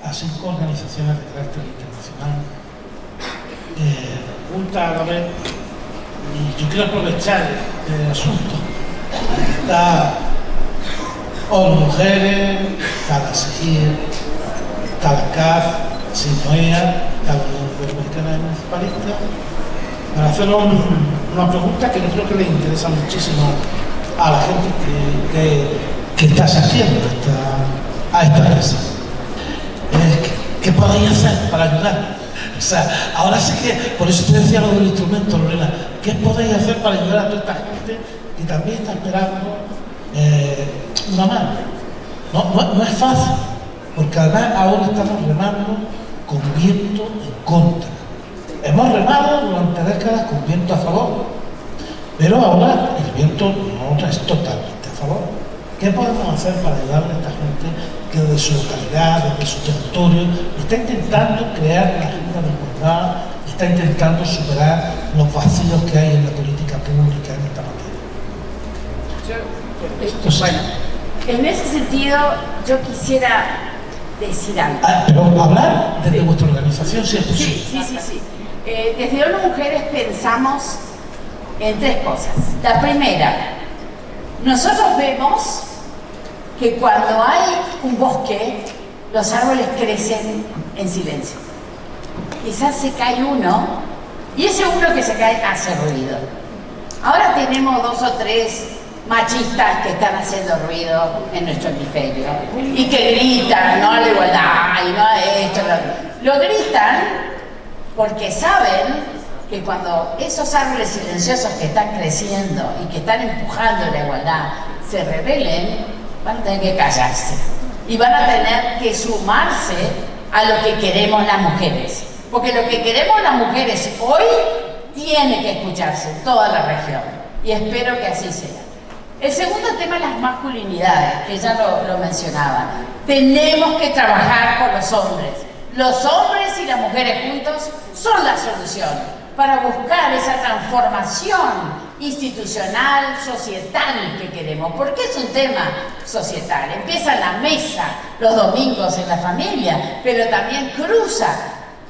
a 5 organizaciones de carácter internacional juntas a la vez, y yo quiero aprovechar el asunto. Está ONU Mujeres, está la SEGIR, está la CAF, SINOEA, está la Unión Iberoamericana de Municipalistas, para hacer una pregunta que yo creo que le interesa muchísimo a la gente que está asistiendo a esta mesa. ¿Qué podéis hacer para ayudar? O sea, ahora sí que, por eso te decía lo del instrumento, Lorena, ¿qué podéis hacer para ayudar a toda esta gente que también está esperando una mano? No es fácil, porque además ahora estamos remando con viento en contra. Hemos remado durante décadas con viento a favor, pero ahora el viento no es totalmente a favor. ¿Qué podemos hacer para ayudarle a esta gente que desde su localidad, desde su territorio, está intentando crear una agenda de igualdad, está intentando superar los vacíos que hay en la política pública en esta materia? Bueno, en ese sentido yo quisiera decir algo. Pero hablar desde vuestra organización, si es posible. Sí. Desde ONU Mujeres pensamos en 3 cosas. La primera, nosotros vemos que cuando hay un bosque, los árboles crecen en silencio. Quizás se cae uno, y ese uno que se cae hace ruido. Ahora tenemos 2 o 3 machistas que están haciendo ruido en nuestro hemisferio y que gritan, no a la igualdad, y no a esto, lo gritan porque saben que cuando esos árboles silenciosos que están creciendo y que están empujando la igualdad se rebelen, van a tener que callarse y van a tener que sumarse a lo que queremos las mujeres, porque lo que queremos las mujeres hoy tiene que escucharse en toda la región, y espero que así sea. El segundo tema es las masculinidades, que ya lo mencionaba. Tenemos que trabajar con los hombres. Los hombres y las mujeres juntos son la solución para buscar esa transformación institucional, societal que queremos, porque es un tema societal. Empieza en la mesa los domingos en la familia, pero también cruza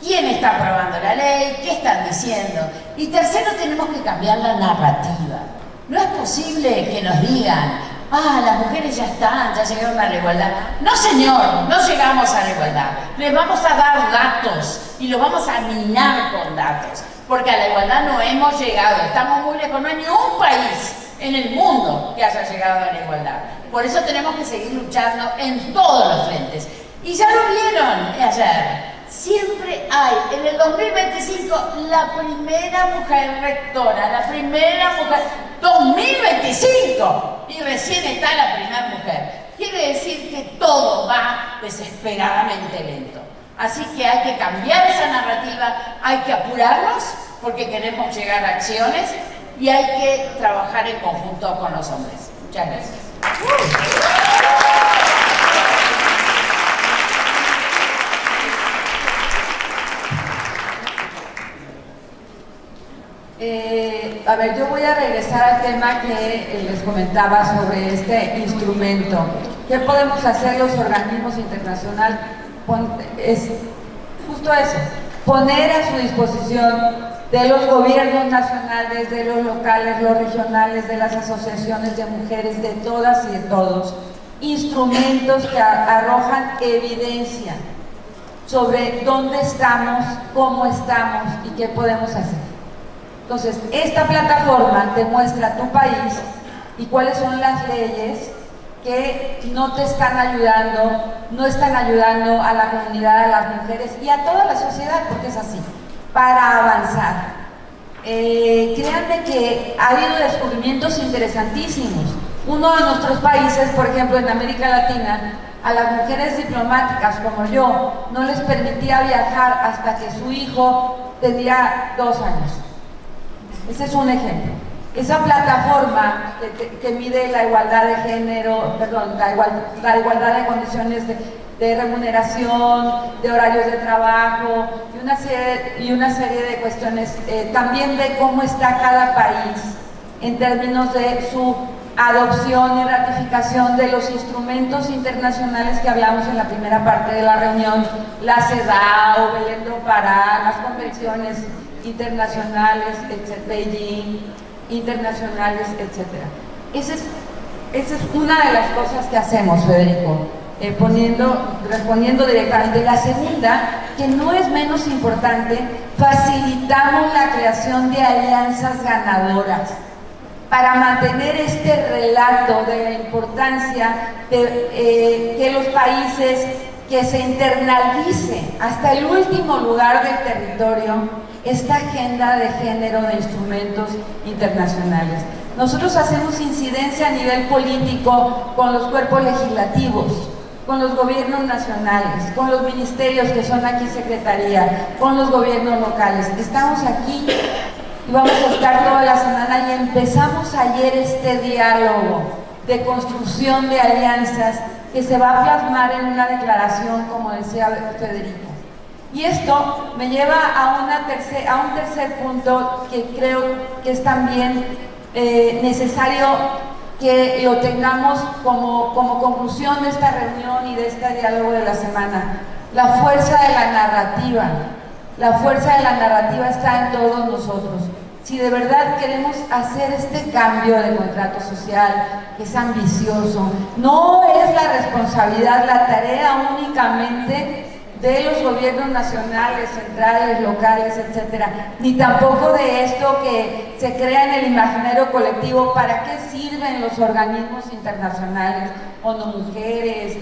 quién está aprobando la ley, qué están diciendo. Y tercero, tenemos que cambiar la narrativa. No es posible que nos digan, las mujeres ya están, ya llegaron a la igualdad. No, señor, no llegamos a la igualdad. Les vamos a dar datos y los vamos a minar con datos, porque a la igualdad no hemos llegado, estamos muy lejos. No hay ni un país en el mundo que haya llegado a la igualdad. Por eso tenemos que seguir luchando en todos los frentes. Y ya lo vieron ayer. Siempre hay, en el 2025, la primera mujer rectora, la primera mujer, 2025, y recién está la primera mujer. Quiere decir que todo va desesperadamente lento. Así que hay que cambiar esa narrativa, hay que apurarnos porque queremos llegar a acciones y hay que trabajar en conjunto con los hombres. Muchas gracias. A ver, yo voy a regresar al tema que les comentaba sobre este instrumento. ¿Qué podemos hacer los organismos internacionales? Es justo eso, poner a su disposición de los gobiernos nacionales, de los locales, los regionales, de las asociaciones de mujeres, de todas y de todos, instrumentos que arrojan evidencia sobre dónde estamos, cómo estamos y qué podemos hacer. Entonces, esta plataforma te muestra tu país y cuáles son las leyes que no te están ayudando, no están ayudando a la comunidad, a las mujeres y a toda la sociedad, porque es así, para avanzar. Créanme que ha habido descubrimientos interesantísimos. Uno de nuestros países, por ejemplo, en América Latina, a las mujeres diplomáticas como yo, no les permitía viajar hasta que su hijo tenía 2 años. Ese es un ejemplo. Esa plataforma que mide la igualdad de género, perdón, la igualdad de condiciones de remuneración, de horarios de trabajo y una serie de cuestiones, también de cómo está cada país en términos de su adopción y ratificación de los instrumentos internacionales que hablamos en la primera parte de la reunión, la CEDAW, Belén do Pará, las convenciones internacionales, Beijing, internacionales, etc. Esa es una de las cosas que hacemos, Federico, respondiendo directamente. La segunda, que no es menos importante, facilitamos la creación de alianzas ganadoras para mantener este relato de la importancia de que los países, que se internalice hasta el último lugar del territorio esta agenda de género de instrumentos internacionales. Nosotros hacemos incidencia a nivel político con los cuerpos legislativos, con los gobiernos nacionales, con los ministerios que son aquí secretaría, con los gobiernos locales. Estamos aquí y vamos a estar toda la semana y empezamos ayer este diálogo de construcción de alianzas que se va a plasmar en una declaración, como decía Federico. Y esto me lleva a un tercer punto que creo que es también necesario que lo tengamos como conclusión de esta reunión y de este diálogo de la semana. La fuerza de la narrativa. La fuerza de la narrativa está en todos nosotros. Si de verdad queremos hacer este cambio de contrato social, que es ambicioso, no es la responsabilidad, la tarea únicamente de los gobiernos nacionales, centrales, locales, etcétera, ni tampoco de esto que se crea en el imaginario colectivo. ¿Para qué sirven los organismos internacionales? ONU Mujeres,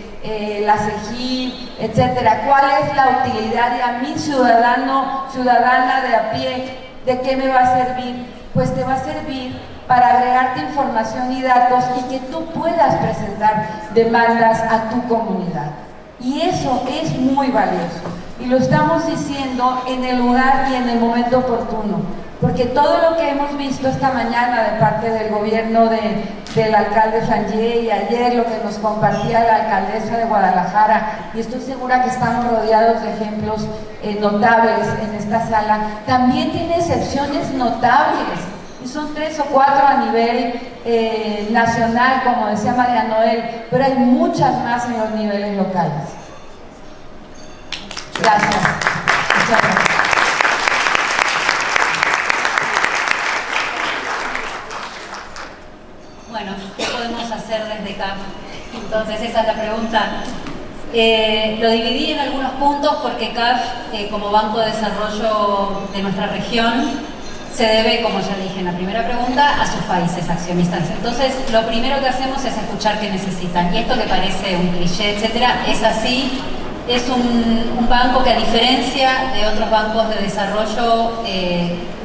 la CEGIP, etcétera. ¿Cuál es la utilidad? Y a mí, ciudadana de a pie, ¿de qué me va a servir? Pues te va a servir para agregarte información y datos y que tú puedas presentar demandas a tu comunidad. Y eso es muy valioso. Y lo estamos diciendo en el lugar y en el momento oportuno. Porque todo lo que hemos visto esta mañana de parte del gobierno del alcalde Frangé y ayer lo que nos compartía la alcaldesa de Guadalajara, y estoy segura que estamos rodeados de ejemplos notables en esta sala, también tiene excepciones notables. Y son 3 o 4 a nivel nacional, como decía María Noel, pero hay muchas más en los niveles locales. Gracias. Muchas gracias. Bueno, ¿qué podemos hacer desde CAF? Entonces, esa es la pregunta. Lo dividí en algunos puntos porque CAF, como Banco de Desarrollo de nuestra región, se debe, como ya dije en la primera pregunta, a sus países accionistas. Entonces, lo primero que hacemos es escuchar qué necesitan. Y esto que parece un cliché, etcétera, es así. Es un banco que, a diferencia de otros bancos de desarrollo,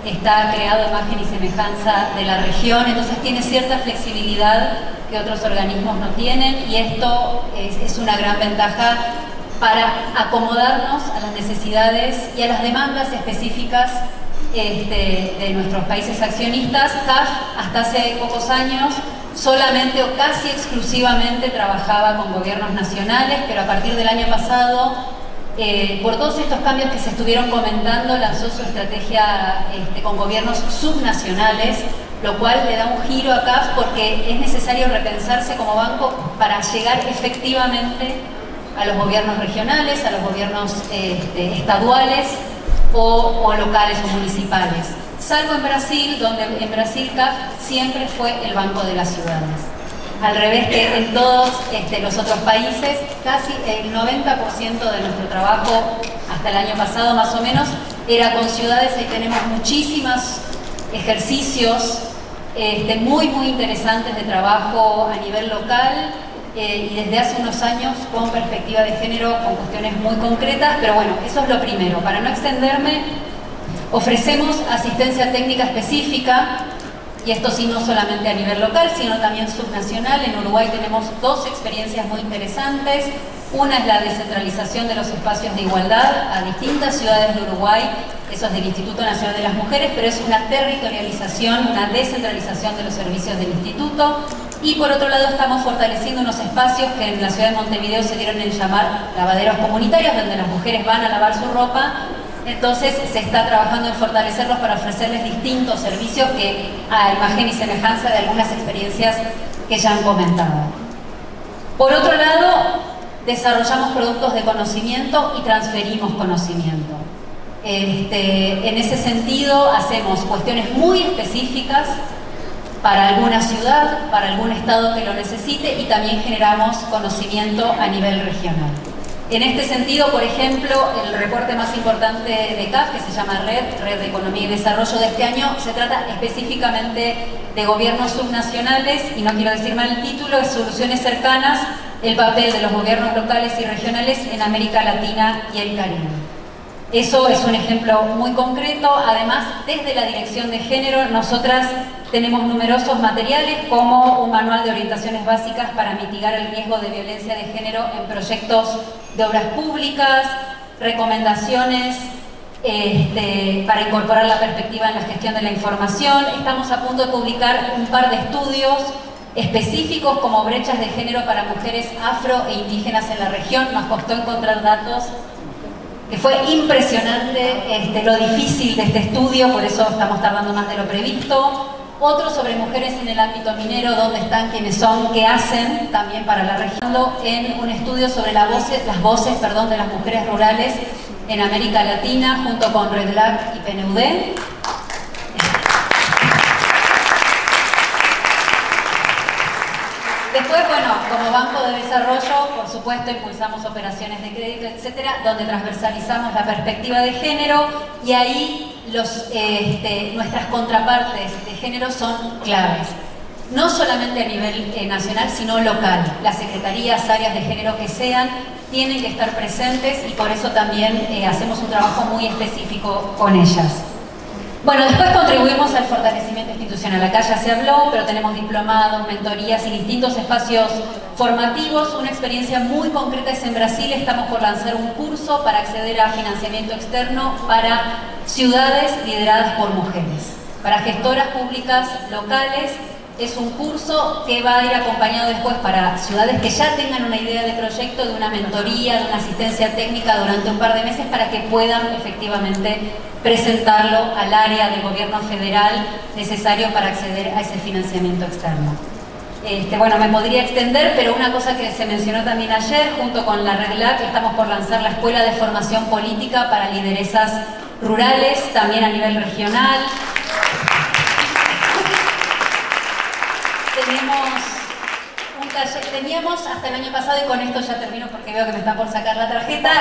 está creado a imagen y semejanza de la región, entonces tiene cierta flexibilidad que otros organismos no tienen, y esto es una gran ventaja para acomodarnos a las necesidades y a las demandas específicas de nuestros países accionistas. CAF hasta hace pocos años solamente o casi exclusivamente trabajaba con gobiernos nacionales, pero a partir del año pasado, por todos estos cambios que se estuvieron comentando, lanzó su estrategia con gobiernos subnacionales, lo cual le da un giro a CAF porque es necesario repensarse como banco para llegar efectivamente a los gobiernos regionales, a los gobiernos estaduales o locales o municipales. Salvo en Brasil, donde en Brasil CAF siempre fue el banco de las ciudades. Al revés que en todos los otros países, casi el 90% de nuestro trabajo hasta el año pasado más o menos era con ciudades. Ahí tenemos muchísimos ejercicios muy interesantes de trabajo a nivel local y desde hace unos años con perspectiva de género, con cuestiones muy concretas, pero bueno, eso es lo primero. Para no extenderme, ofrecemos asistencia técnica específica, y esto sí, no solamente a nivel local, sino también subnacional. En Uruguay tenemos 2 experiencias muy interesantes. Una es la descentralización de los espacios de igualdad a distintas ciudades de Uruguay, eso es del Instituto Nacional de las Mujeres, pero es una territorialización, una descentralización de los servicios del Instituto. Y por otro lado estamos fortaleciendo unos espacios que en la ciudad de Montevideo se dieron en llamar lavaderos comunitarios, donde las mujeres van a lavar su ropa. Entonces se está trabajando en fortalecerlos para ofrecerles distintos servicios que a imagen y semejanza de algunas experiencias que ya han comentado. Por otro lado, desarrollamos productos de conocimiento y transferimos conocimiento. En ese sentido, hacemos cuestiones muy específicas para alguna ciudad, para algún estado que lo necesite, y también generamos conocimiento a nivel regional. En este sentido, por ejemplo, el reporte más importante de CAF, que se llama Red de Economía y Desarrollo de este año, se trata específicamente de gobiernos subnacionales, y no quiero decir mal el título, es Soluciones Cercanas, el papel de los gobiernos locales y regionales en América Latina y el Caribe. Eso es un ejemplo muy concreto. Además, desde la Dirección de Género, nosotras tenemos numerosos materiales como un manual de orientaciones básicas para mitigar el riesgo de violencia de género en proyectos de obras públicas, recomendaciones para incorporar la perspectiva en la gestión de la información. Estamos a punto de publicar un par de estudios específicos como brechas de género para mujeres afro e indígenas en la región. Nos costó encontrar datos, que fue impresionante lo difícil de este estudio, por eso estamos tardando más de lo previsto. Otro sobre mujeres en el ámbito minero, dónde están, quiénes son, qué hacen, también para la región, en un estudio sobre las voces de las mujeres rurales en América Latina, junto con REDLAC y PNUD. Después, bueno, como Banco de Desarrollo, por supuesto, impulsamos operaciones de crédito, etcétera, donde transversalizamos la perspectiva de género, y ahí nuestras contrapartes de género son claves. No solamente a nivel nacional, sino local. Las secretarías, áreas de género que sean, tienen que estar presentes, y por eso también hacemos un trabajo muy específico con ellas. Bueno, después contribuimos al fortalecimiento institucional. Acá ya se habló, pero tenemos diplomados, mentorías y distintos espacios formativos. Una experiencia muy concreta es en Brasil. Estamos por lanzar un curso para acceder a financiamiento externo para ciudades lideradas por mujeres, para gestoras públicas locales. Es un curso que va a ir acompañado después para ciudades que ya tengan una idea de proyecto, de una mentoría, de una asistencia técnica durante un par de meses, para que puedan efectivamente presentarlo al área del gobierno federal necesario para acceder a ese financiamiento externo. Bueno, me podría extender, pero una cosa que se mencionó también ayer, junto con la REDLAC, estamos por lanzar la Escuela de Formación Política para Lideresas Rurales, también a nivel regional. Teníamos hasta el año pasado, y con esto ya termino porque veo que me está por sacar la tarjeta,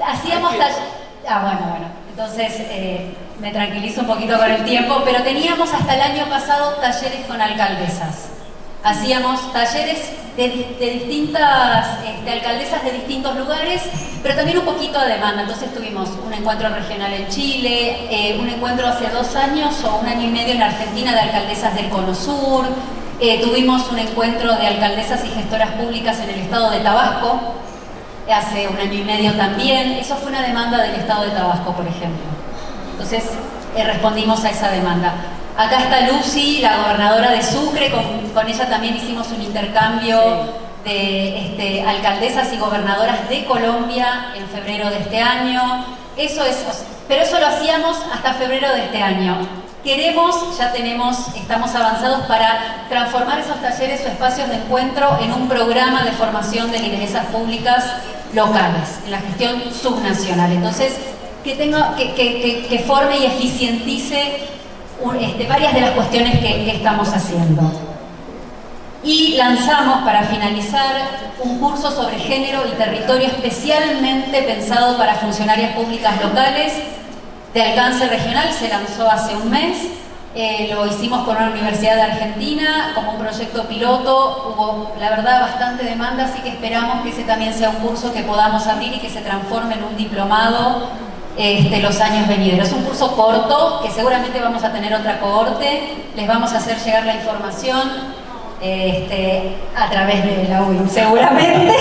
hacíamos talleres. Bueno, entonces me tranquilizo un poquito con el tiempo, pero teníamos hasta el año pasado talleres con alcaldesas. Hacíamos talleres de distintas alcaldesas de distintos lugares, pero también un poquito a demanda. Entonces tuvimos un encuentro regional en Chile, un encuentro hace 2 años o 1 año y medio en Argentina de alcaldesas del Cono Sur, tuvimos un encuentro de alcaldesas y gestoras públicas en el estado de Tabasco, hace 1 año y medio también. Eso fue una demanda del estado de Tabasco, por ejemplo. Entonces respondimos a esa demanda. Acá está Lucy, la gobernadora de Sucre, con ella también hicimos un intercambio de alcaldesas y gobernadoras de Colombia en febrero de este año. Pero eso lo hacíamos hasta febrero de este año. Estamos avanzados para transformar esos talleres o espacios de encuentro en un programa de formación de lideresas públicas locales, en la gestión subnacional. Entonces, que forme y eficientice varias de las cuestiones que estamos haciendo. Y lanzamos, para finalizar, un curso sobre género y territorio especialmente pensado para funcionarias públicas locales de alcance regional. Se lanzó hace 1 mes, lo hicimos con una universidad de Argentina como un proyecto piloto. Hubo, la verdad, bastante demanda, así que esperamos que ese también sea un curso que podamos abrir y que se transforme en un diplomado los años venideros. Es un curso corto, que seguramente vamos a tener otra cohorte, les vamos a hacer llegar la información. a través de la UI, seguramente.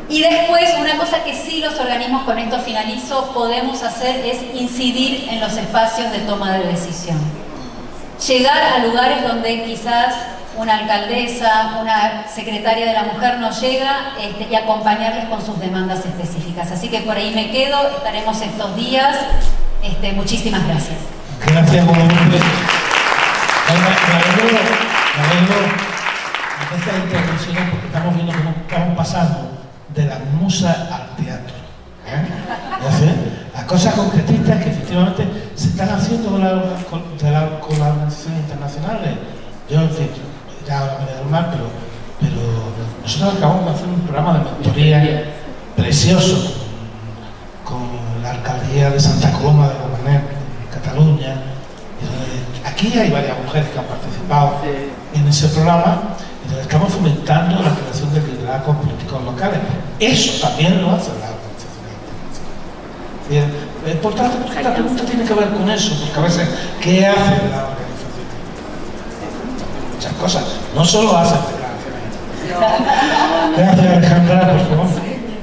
Y después, una cosa que sí los organismos, con esto finalizo, podemos hacer es incidir en los espacios de toma de decisión. Llegar a lugares donde quizás una alcaldesa, una secretaria de la mujer no llega, y acompañarles con sus demandas específicas. Así que por ahí me quedo, estaremos estos días. Muchísimas gracias. Gracias, Guadalupe. Me alegro de estas intervenciones porque estamos viendo cómo estamos pasando de la musa al teatro. A cosas concretistas que efectivamente se están haciendo con las organizaciones internacionales. Yo, en fin, ya ahora me voy a dar mal, pero nosotros acabamos de hacer un programa de mentoría precioso con la alcaldía de Santa Coloma de Gramenet, en Cataluña. Aquí hay varias mujeres que han participado en ese programa y donde estamos fomentando la creación de liderazgos políticos locales. Eso también lo hace la organización internacional. Por tanto, la pregunta tiene que ver con eso, porque a veces, ¿qué hace la organización? Muchas cosas, no solo hace declaraciones. Gracias, Alejandra, por favor.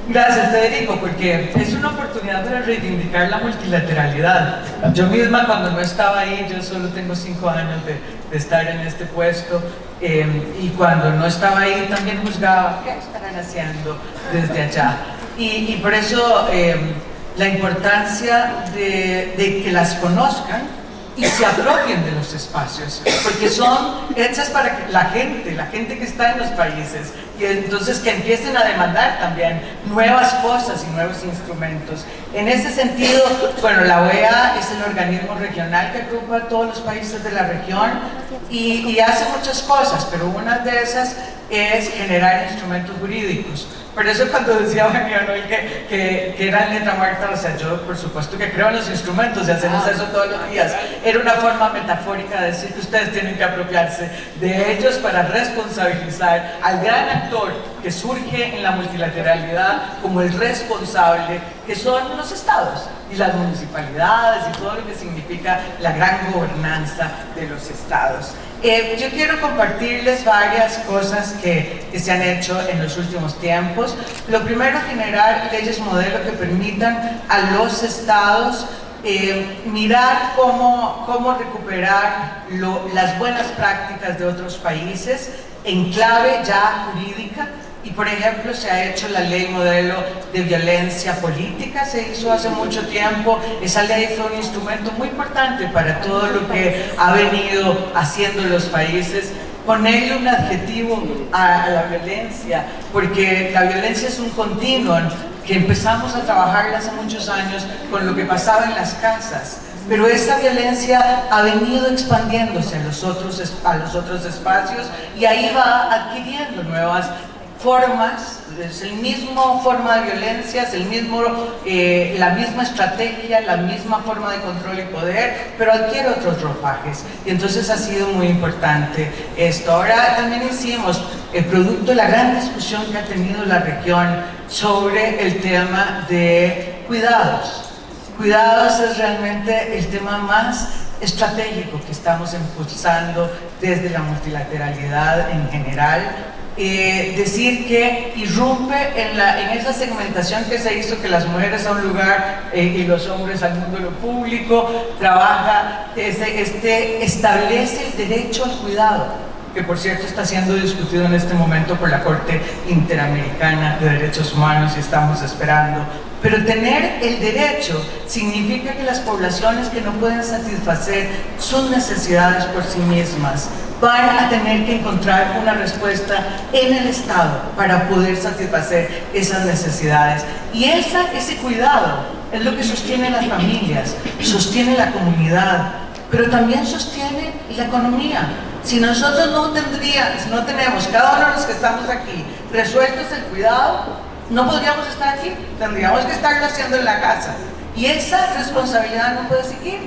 Gracias, Federico, porque es una oportunidad para reivindicar la multilateralidad. Yo misma, cuando no estaba ahí, yo solo tengo 5 años de estar en este puesto, y cuando no estaba ahí también juzgaba qué estarán haciendo desde allá. Y por eso la importancia de que las conozcan y se apropien de los espacios, porque son hechas para que la gente que está en los países, y entonces que empiecen a demandar también nuevas cosas y nuevos instrumentos. En ese sentido, bueno, la OEA es el organismo regional que agrupa a todos los países de la región y hace muchas cosas, pero una de esas es generar instrumentos jurídicos. Por eso cuando decía Manuel que era en letra muerta, o sea, yo por supuesto que creo en los instrumentos y hacemos eso todos los días. Era una forma metafórica de decir que ustedes tienen que apropiarse de ellos para responsabilizar al gran actor que surge en la multilateralidad como el responsable, que son los estados y las municipalidades y todo lo que significa la gran gobernanza de los estados. Yo quiero compartirles varias cosas que se han hecho en los últimos tiempos. Lo primero, generar leyes modelo que permitan a los estados mirar cómo recuperar las buenas prácticas de otros países en clave ya jurídica. Y por ejemplo se ha hecho la ley modelo de violencia política, se hizo hace mucho tiempo. Esa ley fue un instrumento muy importante para todo lo que ha venido haciendo los países, ponerle un adjetivo a la violencia, porque la violencia es un continuum que empezamos a trabajar hace muchos años con lo que pasaba en las casas, pero esa violencia ha venido expandiéndose a los otros espacios y ahí va adquiriendo nuevas formas. Es el mismo forma de violencia, es la misma estrategia, la misma forma de control y poder, pero adquiere otros ropajes, y entonces ha sido muy importante esto. Ahora también hicimos el producto de la gran discusión que ha tenido la región sobre el tema de cuidados. Cuidados es realmente el tema más estratégico que estamos impulsando desde la multilateralidad en general. Decir que irrumpe en esa segmentación que se hizo, que las mujeres a un lugar y los hombres al mundo de lo público, trabaja, establece el derecho al cuidado, que por cierto está siendo discutido en este momento por la Corte Interamericana de Derechos Humanos y estamos esperando. Pero tener el derecho significa que las poblaciones que no pueden satisfacer sus necesidades por sí mismas van a tener que encontrar una respuesta en el Estado para poder satisfacer esas necesidades. Y ese cuidado es lo que sostiene las familias, sostiene la comunidad, pero también sostiene la economía. Si nosotros no tenemos, cada uno de los que estamos aquí, resueltos el cuidado, no podríamos estar aquí, tendríamos que estarlo haciendo en la casa. Y esa responsabilidad no puede seguir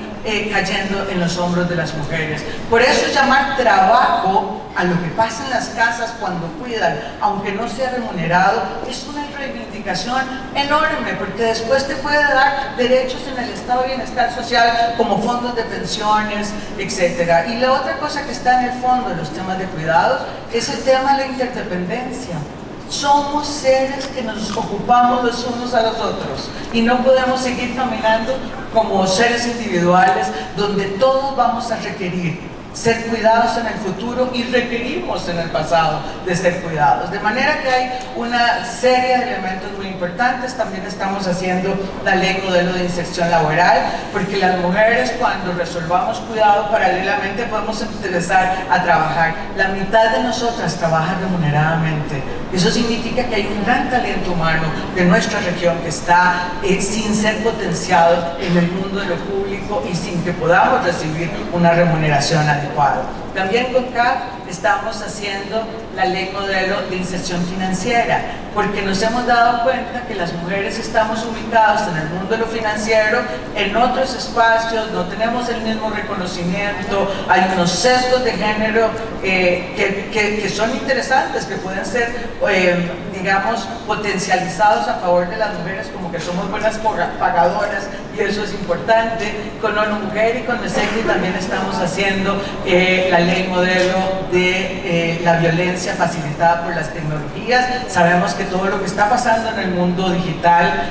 cayendo en los hombros de las mujeres. Por eso llamar trabajo a lo que pasa en las casas cuando cuidan, aunque no sea remunerado, es una reivindicación enorme, porque después te puede dar derechos en el estado de bienestar social, como fondos de pensiones, etc. Y la otra cosa que está en el fondo de los temas de cuidados es el tema de la interdependencia. Somos seres que nos ocupamos los unos a los otros y no podemos seguir caminando como seres individuales donde todos vamos a requerir ser cuidados en el futuro y requerimos en el pasado de ser cuidados. De manera que hay una serie de elementos muy importantes. También estamos haciendo la ley modelo de inserción laboral, porque las mujeres, cuando resolvamos cuidado, paralelamente podemos empezar a trabajar. La mitad de nosotras trabaja remuneradamente. Eso significa que hay un gran talento humano de nuestra región que está sin ser potenciado en el mundo de lo público y sin que podamos recibir una remuneración adecuada. También con CAF estamos haciendo la ley modelo de inserción financiera, porque nos hemos dado cuenta que las mujeres estamos ubicadas en el mundo de lo financiero, en otros espacios, no tenemos el mismo reconocimiento, hay unos sesgos de género que son interesantes, que pueden ser, digamos, potencializados a favor de las mujeres, como que somos buenas pagadoras, y eso es importante. Con ONU Mujer y con MESECRI también estamos haciendo la ley modelo de la violencia facilitada por las tecnologías. Sabemos que todo lo que está pasando en el mundo digital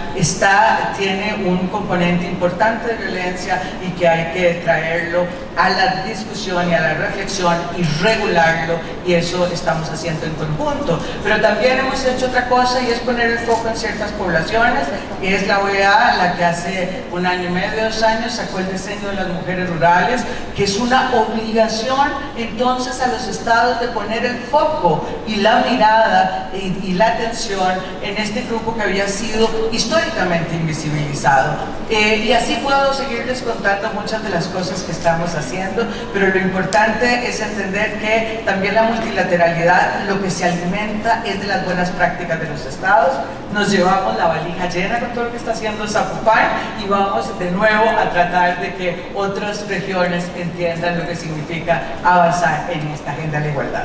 tiene un componente importante de violencia y que hay que traerlo a la discusión y a la reflexión y regularlo, y eso estamos haciendo en conjunto. Pero también hemos hecho otra cosa, y es poner el foco en ciertas poblaciones, y es la OEA la que hace 1 año y medio, 2 años, sacó el diseño de las mujeres rurales, que es una obligación entonces a los estados de poner el foco y la mirada y la atención en este grupo que había sido históricamente invisibilizado. Y así puedo seguirles contando muchas de las cosas que estamos haciendo, pero lo importante es entender que también la multilateralidad lo que se alimenta es de las buenas prácticas de los estados. Nos llevamos la valija llena con todo lo que está haciendo Zapopan y vamos de nuevo a tratar de que otras regiones entiendan lo que significa avanzar en esta agenda de la igualdad.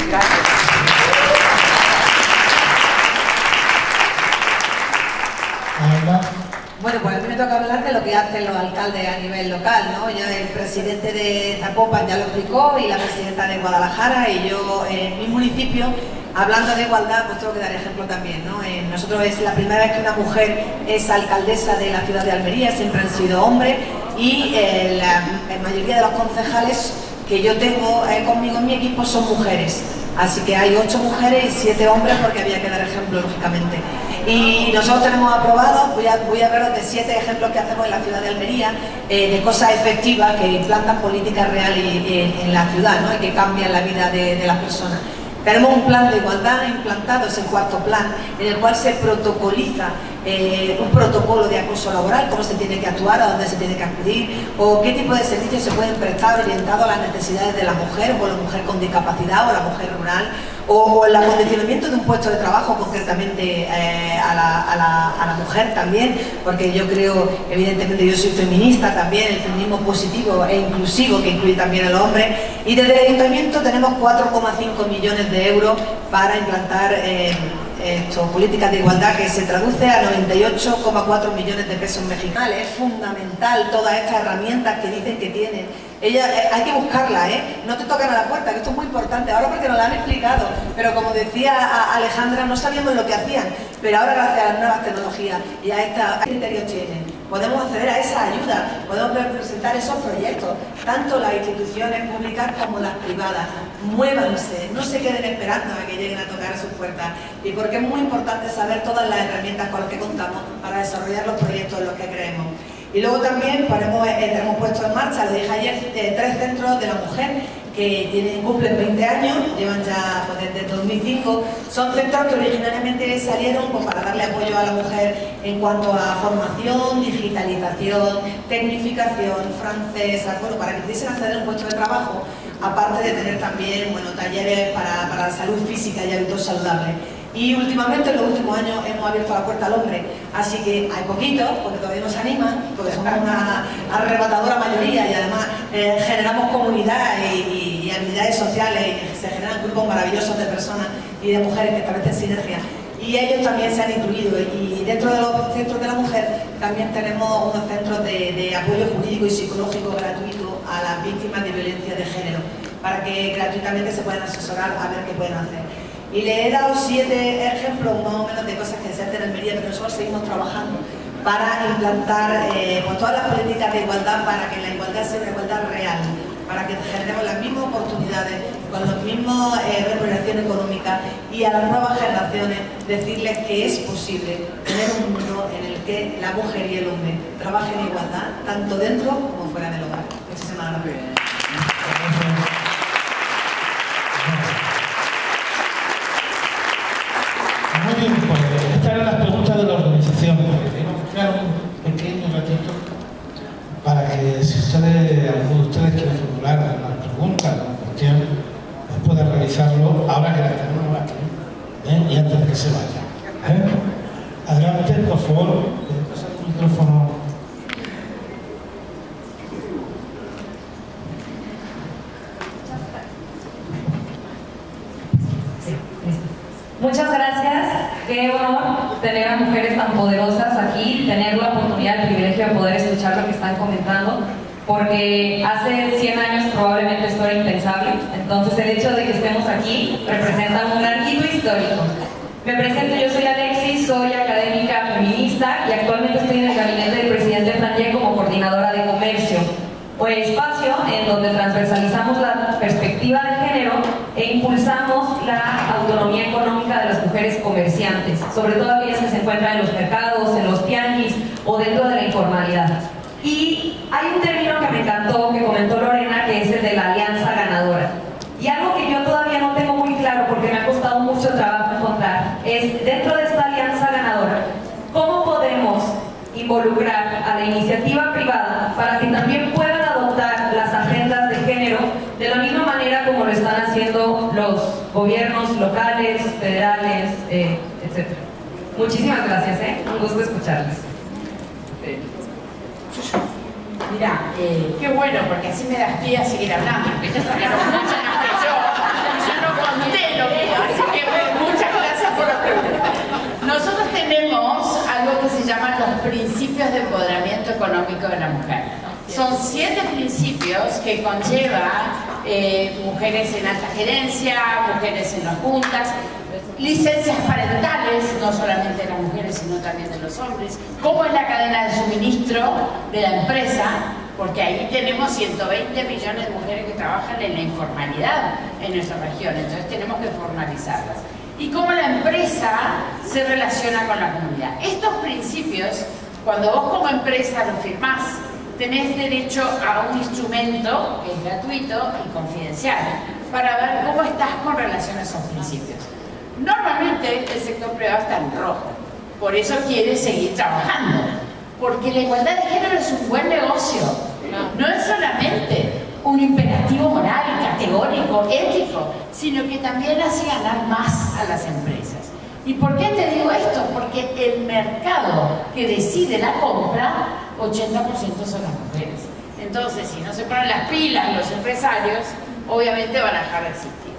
Gracias. Bueno, pues a mí me toca hablar de lo que hacen los alcaldes a nivel local, ¿no? Ya el presidente de Zapopan ya lo explicó, y la presidenta de Guadalajara, y yo en mi municipio, hablando de igualdad, pues tengo que dar ejemplo también, ¿no? Nosotros es la primera vez que una mujer es alcaldesa de la ciudad de Almería, siempre han sido hombres, y la mayoría de los concejales que yo tengo conmigo en mi equipo son mujeres. Así que hay 8 mujeres y 7 hombres, porque había que dar ejemplo, lógicamente. Y nosotros tenemos aprobado, voy a hablaros de 7 ejemplos que hacemos en la ciudad de Almería, de cosas efectivas que implantan políticas reales en la ciudad, ¿no? Y que cambian la vida de las personas. Tenemos un plan de igualdad implantado, es el 4º plan, en el cual se protocoliza un protocolo de acoso laboral, cómo se tiene que actuar, a dónde se tiene que acudir, o qué tipo de servicios se pueden prestar orientados a las necesidades de la mujer, o la mujer con discapacidad, o la mujer rural, o el acondicionamiento de un puesto de trabajo concretamente a la mujer también, porque yo creo, evidentemente yo soy feminista también, el feminismo positivo e inclusivo, que incluye también al hombre, y desde el ayuntamiento tenemos 4,5 millones de euros para implantar políticas de igualdad, que se traduce a 98,4 millones de pesos mexicanos. Es fundamental todas estas herramientas que dicen que tienen. Hay que buscarlas, no te tocan a la puerta, que esto es muy importante, ahora porque nos lo han explicado, pero como decía Alejandra, no sabíamos lo que hacían, pero ahora gracias a las nuevas tecnologías y a estos criterios tienen, podemos acceder a esa ayuda, podemos presentar esos proyectos, tanto las instituciones públicas como las privadas. Muévanse, no se queden esperando a que lleguen a tocar a sus puertas, y porque es muy importante saber todas las herramientas con las que contamos para desarrollar los proyectos en los que creemos. Y luego también tenemos puesto en marcha, lo dije ayer, 3 centros de la mujer que cumplen 20 años, llevan ya desde 2005. Son centros que originariamente salieron para darle apoyo a la mujer en cuanto a formación, digitalización, tecnificación, francesa, para que pudiesen acceder a un puesto de trabajo, aparte de tener también talleres para la salud física y hábitos saludables. Y últimamente, en los últimos años, hemos abierto la puerta al hombre, así que hay poquitos, porque todavía no se animan, porque somos una arrebatadora mayoría y además generamos comunidad y habilidades sociales y se generan grupos maravillosos de personas y de mujeres que establecen sinergia. Y ellos también se han incluido, y dentro de los centros de la mujer también tenemos unos centros de apoyo jurídico y psicológico gratuito a las víctimas de violencia de género, para que gratuitamente se puedan asesorar a ver qué pueden hacer. Y le he dado 7 ejemplos más o menos de cosas que se hacen en Almería, pero nosotros seguimos trabajando para implantar pues todas las políticas de igualdad, para que la igualdad sea una igualdad real, para que generemos las mismas oportunidades, con la misma remuneración económica, y a las nuevas generaciones decirles que es posible tener un mundo en el que la mujer y el hombre trabajen en igualdad, tanto dentro como fuera del hogar. Muchísimas gracias. Muy bien, pues estas eran las preguntas de la organización. Tenemos que crear un pequeño ratito para que, si alguno de ustedes quiere formular alguna pregunta, alguna cuestión, pues pueda realizarlo ahora que la tenemos aquí, y antes de que se vaya. Adelante, por favor, pasa el micrófono. Muchas gracias, qué honor tener a mujeres tan poderosas aquí, tener la oportunidad, el privilegio de poder escuchar lo que están comentando, porque hace 100 años probablemente esto era impensable, entonces el hecho de que estemos aquí representa un gran hito histórico. Me presento, yo soy Alexis, soy académica feminista y actualmente estoy en el gabinete del presidente Franje como coordinadora de comercio, un espacio en donde transversalizamos la perspectiva de género e impulsamos la autonomía económica de las mujeres comerciantes, sobre todo aquellas que se encuentran en los mercados, en los tianguis o dentro de la informalidad. Y hay un término que me encantó, que comentó Lorena, que es el de la alianza ganadora. Y algo que yo todavía no tengo muy claro, porque me ha costado mucho trabajo encontrar, es dentro de esta alianza ganadora, ¿cómo podemos involucrar a la iniciativa privada para que también puedan adoptar las agendas de género de la misma manera como lo están haciendo los gobiernos locales, federales, etc. Muchísimas gracias, un gusto escucharles. Mira, qué bueno, porque así me das pie a seguir hablando, porque ya sabieron mucho más que yo no conté lo mío, así que muchas gracias por la pregunta. Nosotros tenemos algo que se llaman los principios de empoderamiento económico de la mujer. Son 7 principios que conllevan mujeres en alta gerencia, mujeres en las juntas, licencias parentales, no solamente de las mujeres, sino también de los hombres, cómo es la cadena de suministro de la empresa, porque ahí tenemos 120 millones de mujeres que trabajan en la informalidad en nuestra región, entonces tenemos que formalizarlas. Y cómo la empresa se relaciona con la comunidad. Estos principios, cuando vos como empresa los firmás, tenés derecho a un instrumento que es gratuito y confidencial para ver cómo estás con relación a esos principios. Normalmente el sector privado está en rojo, por eso quiere seguir trabajando, porque la igualdad de género es un buen negocio, no es solamente un imperativo moral, categórico, ético, sino que también hace ganar más a las empresas. ¿Y por qué te digo esto? Porque el mercado que decide la compra, 80% son las mujeres. Entonces, si no se ponen las pilas los empresarios, obviamente van a dejar de existir.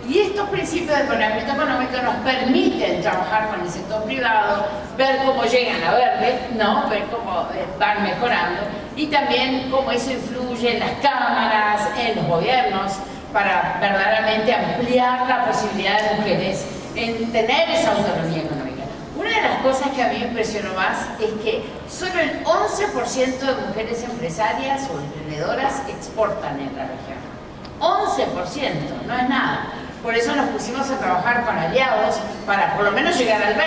Y estos principios de empoderamiento económico nos permiten trabajar con el sector privado, ver cómo llegan a verde, ¿no? Ver cómo van mejorando y también cómo eso influye en las cámaras, en los gobiernos, para verdaderamente ampliar la posibilidad de mujeres en tener esa autonomía económica. Una de las cosas que a mí me impresionó más es que solo el 11% de mujeres empresarias o emprendedoras exportan en la región. 11%, no es nada. Por eso nos pusimos a trabajar con aliados para por lo menos llegar al 20%.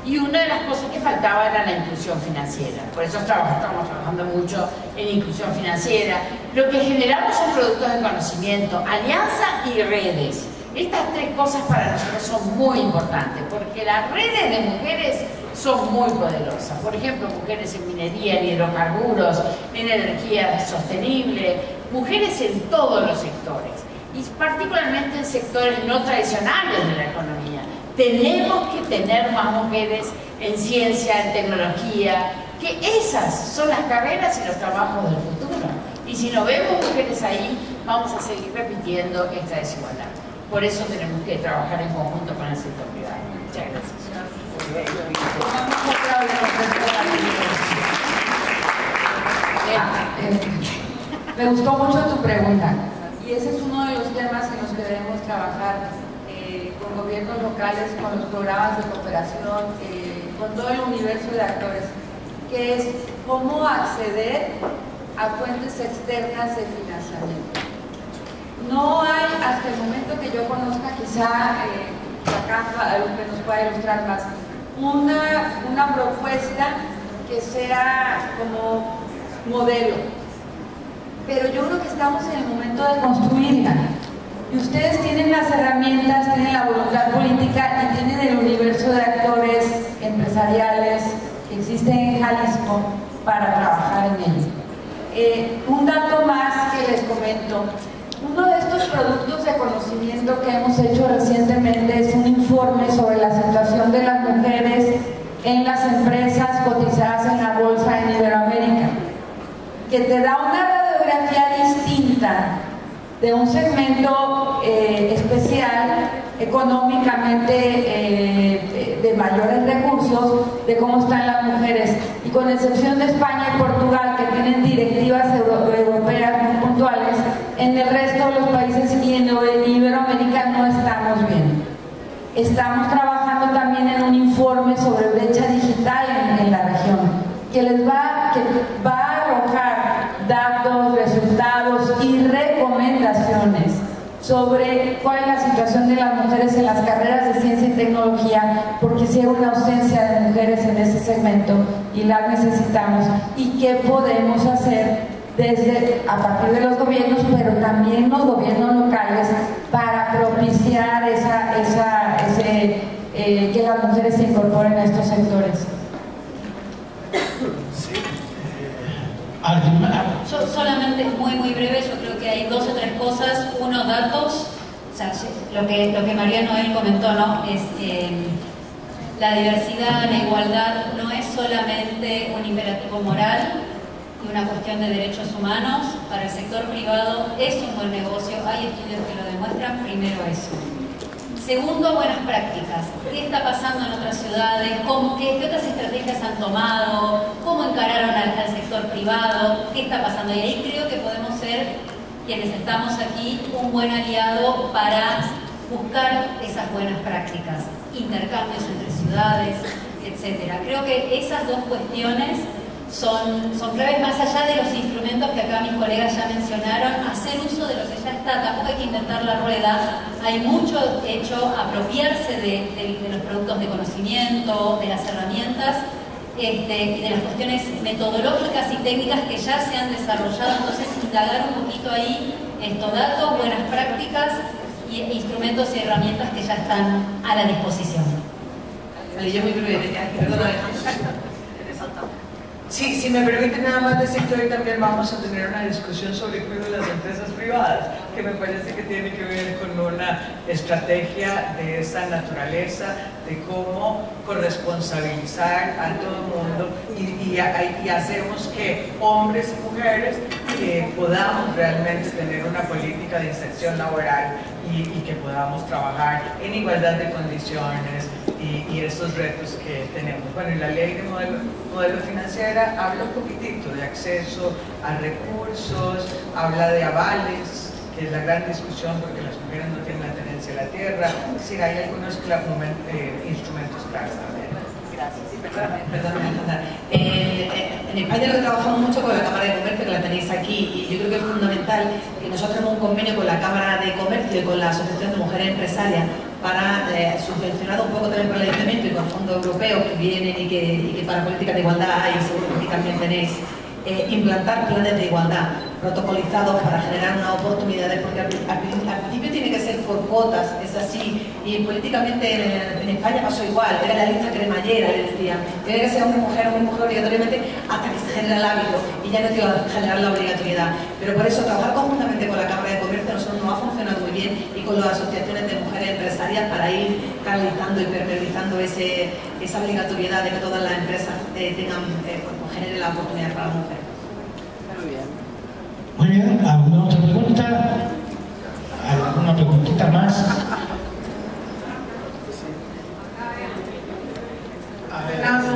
Y una de las cosas que faltaba era la inclusión financiera. Por eso estamos trabajando mucho en inclusión financiera. Lo que generamos son productos de conocimiento, alianza y redes. Estas 3 cosas para nosotros son muy importantes, porque las redes de mujeres son muy poderosas. Por ejemplo, mujeres en minería, en hidrocarburos, en energía sostenible, mujeres en todos los sectores. Y particularmente en sectores no tradicionales de la economía. Tenemos que tener más mujeres en ciencia, en tecnología, que esas son las carreras y los trabajos del futuro. Y si no vemos mujeres ahí, vamos a seguir repitiendo esta desigualdad. Por eso tenemos que trabajar en conjunto con el sector privado. Muchas gracias. Me gustó mucho tu pregunta y ese es uno de los temas en los que debemos trabajar con gobiernos locales, con los programas de cooperación, con todo el universo de actores, que es cómo acceder a fuentes externas de financiamiento. No hay, hasta el momento que yo conozca, quizá acá Lupe nos pueda ilustrar más, una propuesta que sea como modelo. Pero yo creo que estamos en el momento de construirla. Y ustedes tienen las herramientas, tienen la voluntad política y tienen el universo de actores empresariales que existen en Jalisco para trabajar en ello. Un dato más que les comento. Uno de estos productos de conocimiento que hemos hecho recientemente es un informe sobre la situación de las mujeres en las empresas cotizadas en la bolsa en Iberoamérica, que te da una radiografía distinta de un segmento especial, económicamente de mayores recursos, de cómo están las mujeres. Y con excepción de España y Portugal, que tienen directivas europeas muy puntuales, en el resto de los países y en Iberoamérica no estamos bien. Estamos trabajando también en un informe sobre brecha digital en la región, que va a arrojar datos, resultados y recomendaciones sobre cuál es la situación de las mujeres en las carreras de ciencia y tecnología, porque sí hay una ausencia de mujeres en ese segmento y las necesitamos, y qué podemos hacer a partir de los gobiernos, pero también los gobiernos locales, para propiciar que las mujeres se incorporen a estos sectores. Yo solamente, muy breve, yo creo que hay dos o tres cosas. Uno, datos. O sea, lo que María Noel comentó, ¿no? Es la diversidad, la igualdad no es solamente un imperativo moral y una cuestión de derechos humanos. Para el sector privado es un buen negocio, hay estudios que lo demuestran. Primero eso. Segundo, buenas prácticas. ¿Qué está pasando en otras ciudades? ¿Qué otras estrategias han tomado? ¿Cómo encararon al sector privado? ¿Qué está pasando? Y ahí creo que podemos ser, quienes estamos aquí, un buen aliado para buscar esas buenas prácticas, intercambios entre ciudades, etc. Creo que esas dos cuestiones son claves, más allá de los instrumentos que acá mis colegas ya mencionaron. Hacer uso de lo que ya está, tampoco hay que inventar la rueda, hay mucho hecho, apropiarse de los productos de conocimiento, de las herramientas y de las cuestiones metodológicas y técnicas que ya se han desarrollado. Entonces indagar un poquito ahí, datos, buenas prácticas y instrumentos y herramientas que ya están a la disposición. Vale, yo muy breve, perdona. Sí, si me permite nada más decir que hoy también vamos a tener una discusión sobre cuidado de las empresas privadas, que me parece que tiene que ver con una estrategia de esa naturaleza, de cómo corresponsabilizar a todo el mundo y hacemos que hombres y mujeres podamos realmente tener una política de inserción laboral y que podamos trabajar en igualdad de condiciones y estos retos que tenemos. Bueno, y la ley de modelo financiera habla un poquitito de acceso a recursos, habla de avales, que es la gran discusión porque las mujeres no tienen la tenencia de la tierra. Es decir, hay algunos instrumentos claros también. Gracias, sí, perdóname. En España lo trabajamos mucho con la Cámara de Comercio, que la tenéis aquí, y yo creo que es fundamental que nosotros tenemos un convenio con la Cámara de Comercio y con la Asociación de Mujeres Empresarias para subvencionar un poco también para el Ayuntamiento y con fondos europeos que vienen y que para políticas de igualdad hay, seguro que aquí también tenéis, implantar planes de igualdad. protocolizados para generar unas oportunidades, porque al principio tiene que ser por cuotas, es así, y políticamente en España pasó igual, era la lista cremallera, le decían, tiene que ser hombre-mujer obligatoriamente hasta que se genera el hábito, y ya no te va a generar la obligatoriedad. Pero por eso trabajar conjuntamente con la Cámara de Comercio a nosotros nos ha funcionado muy bien, y con las asociaciones de mujeres empresarias para ir canalizando y permeabilizando esa obligatoriedad de que todas las empresas generen la oportunidad para la mujer. Muy bien. Muy bien, ¿alguna otra pregunta? ¿Alguna preguntita más?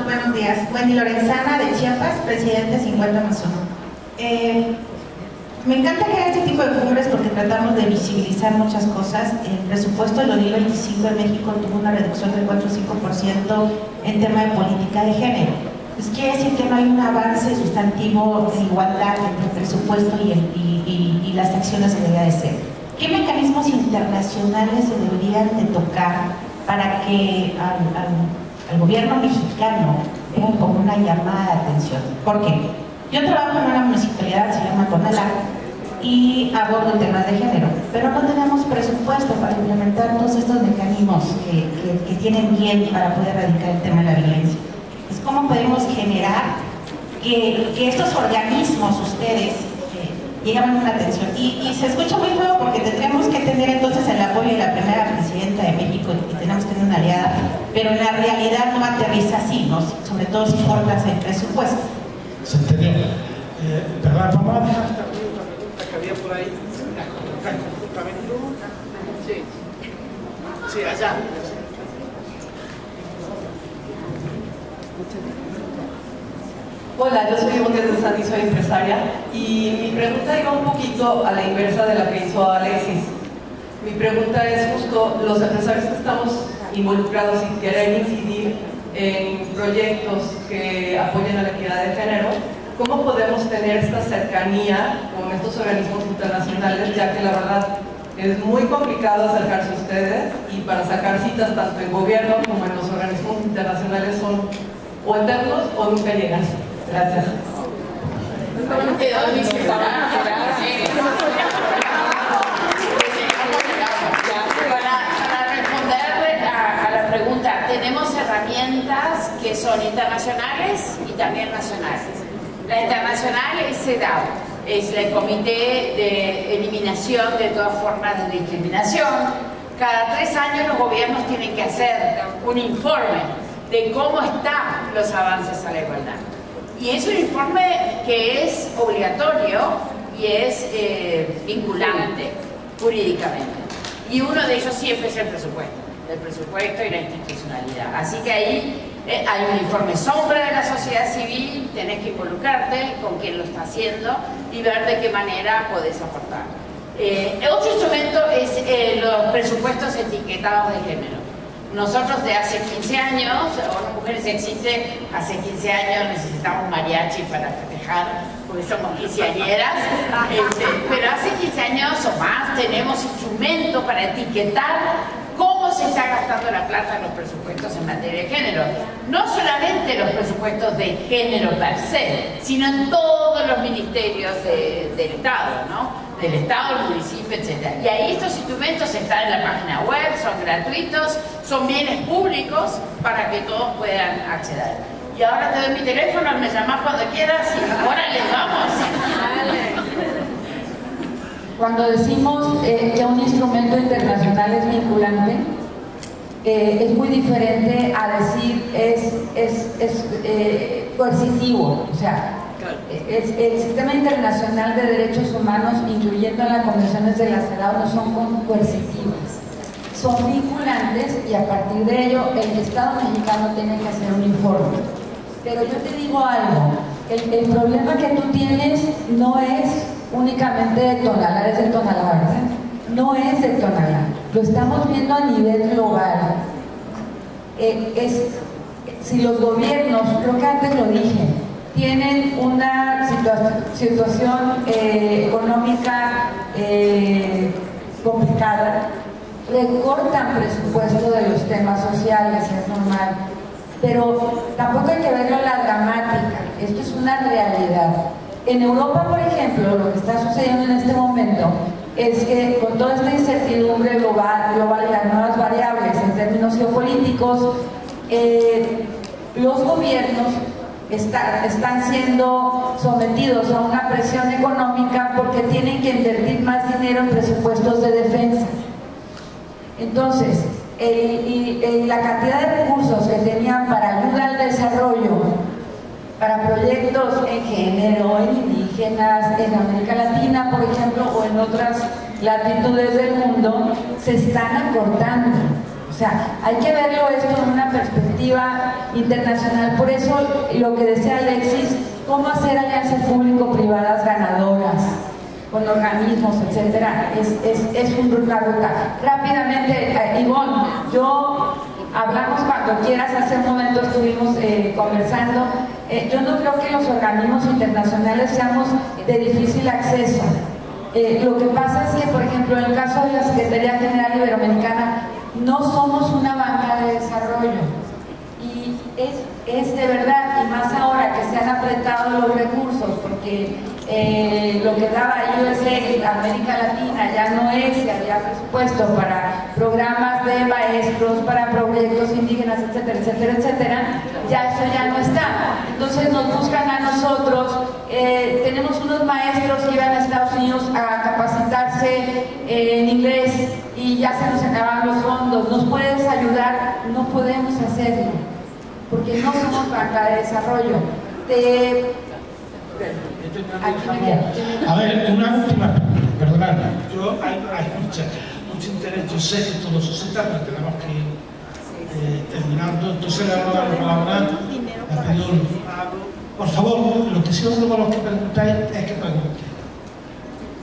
Buenos días. Wendy Lorenzana de Chiapas, presidente 50 más 1. Me encanta que haga este tipo de cumbres porque tratamos de visibilizar muchas cosas. El presupuesto del 2025 en México tuvo una reducción del 4 o 5% en tema de política de género. Pues quiere decir que no hay un avance sustantivo de igualdad entre el presupuesto y las acciones que debería de ser. ¿Qué mecanismos internacionales se deberían de tocar para que al gobierno mexicano vean como una llamada de atención? ¿Por qué? Yo trabajo en una municipalidad que se llama Tonalá y abordo temas de género, pero no tenemos presupuesto para implementar todos estos mecanismos que tienen bien para poder erradicar el tema de la violencia. Es cómo podemos generar que estos organismos, ustedes, lleguen a una atención. Y se escucha muy feo porque tendríamos que tener entonces el apoyo de la primera presidenta de México y tenemos que tener una aliada, pero en la realidad no aterriza así, ¿no? Sobre todo si cortas el presupuesto. Se entendió. Perdón, vamos a dejar Esta pregunta que había por ahí, ¿el comportamiento? Sí. Sí, allá. Hola, yo soy Ivonne de Sandy, soy empresaria y mi pregunta iba un poquito a la inversa de la que hizo Alexis. Mi pregunta es justo, los empresarios que estamos involucrados y querer incidir en proyectos que apoyen a la equidad de género, ¿cómo podemos tener esta cercanía con estos organismos internacionales, ya que la verdad es muy complicado acercarse a ustedes y para sacar citas tanto en gobierno como en los organismos internacionales son o eternos o nunca llegan? Gracias. Para responder a la pregunta, tenemos herramientas que son internacionales y también nacionales. La internacional es CEDAW, es el Comité de Eliminación de todas formas de discriminación. Cada 3 años los gobiernos tienen que hacer un informe de cómo están los avances a la igualdad. Y es un informe que es obligatorio y es vinculante jurídicamente. Y uno de ellos siempre es el presupuesto y la institucionalidad. Así que ahí hay un informe sombra de la sociedad civil, tenés que involucrarte con quien lo está haciendo y ver de qué manera podés aportar. Otro instrumento es los presupuestos etiquetados de género. Nosotros de hace 15 años, ONU Mujeres existe, hace 15 años necesitamos mariachi para festejar, porque somos quinceañeras, pero hace 15 años o más tenemos instrumentos para etiquetar cómo se está gastando la plata en los presupuestos en materia de género. No solamente los presupuestos de género per se, sino en todos los ministerios del Estado, ¿no? Del Estado, el municipio, etc. Y ahí estos instrumentos están en la página web, son gratuitos, son bienes públicos para que todos puedan acceder. Y ahora te doy mi teléfono, me llamás cuando quieras y órale, vamos. Cuando decimos que un instrumento internacional es vinculante, es muy diferente a decir es coercitivo. O sea, el sistema internacional de derechos humanos, incluyendo las convenciones de la CEDAW, no son coercitivas, son vinculantes y a partir de ello el Estado mexicano tiene que hacer un informe. Pero yo te digo algo, el problema que tú tienes no es únicamente de Tonalá, es de Tonalá, ¿verdad? No es de Tonalá, lo estamos viendo a nivel global. Si los gobiernos, creo que antes lo dije, tienen una situación económica complicada, recortan presupuesto de los temas sociales, es normal, pero tampoco hay que verlo a la dramática, esto es una realidad. En Europa, por ejemplo, lo que está sucediendo en este momento es que con toda esta incertidumbre global y las nuevas variables en términos geopolíticos, los gobiernos están siendo sometidos a una presión económica porque tienen que invertir más dinero en presupuestos de defensa. Entonces, la cantidad de recursos que tenían para ayuda al desarrollo, para proyectos en género, en indígenas, en América Latina, por ejemplo, o en otras latitudes del mundo, se están acortando. O sea, hay que verlo esto en una perspectiva internacional. Por eso, lo que decía Alexis, cómo hacer alianzas público-privadas ganadoras con organismos, etcétera, es una ruta. Rápidamente, Ivonne, hablamos cuando quieras, hace un momento estuvimos conversando. Yo no creo que los organismos internacionales seamos de difícil acceso. Lo que pasa es que, por ejemplo, en el caso de la Secretaría General Iberoamericana, no somos una banca de desarrollo. Y es de verdad, y más ahora que se han apretado los recursos, porque lo que daba USAID a América Latina ya no es, que había presupuesto para programas de maestros, para proyectos indígenas, etcétera, etcétera, etcétera, ya eso ya no está. Entonces nos buscan a nosotros, tenemos unos maestros que iban a Estados Unidos a capacitarse en inglés y ya se nos acaban los fondos. ¿Nos puedes ayudar? No podemos hacerlo, porque no somos banca de desarrollo. A ver, una última, perdonadme. Hay mucho interés, yo sé que esto lo suscita, pero tenemos que ir terminando. Entonces le vamos a dar la palabra a Pedro. Por favor, lo que sí os digo a los que preguntáis es que preguntéis.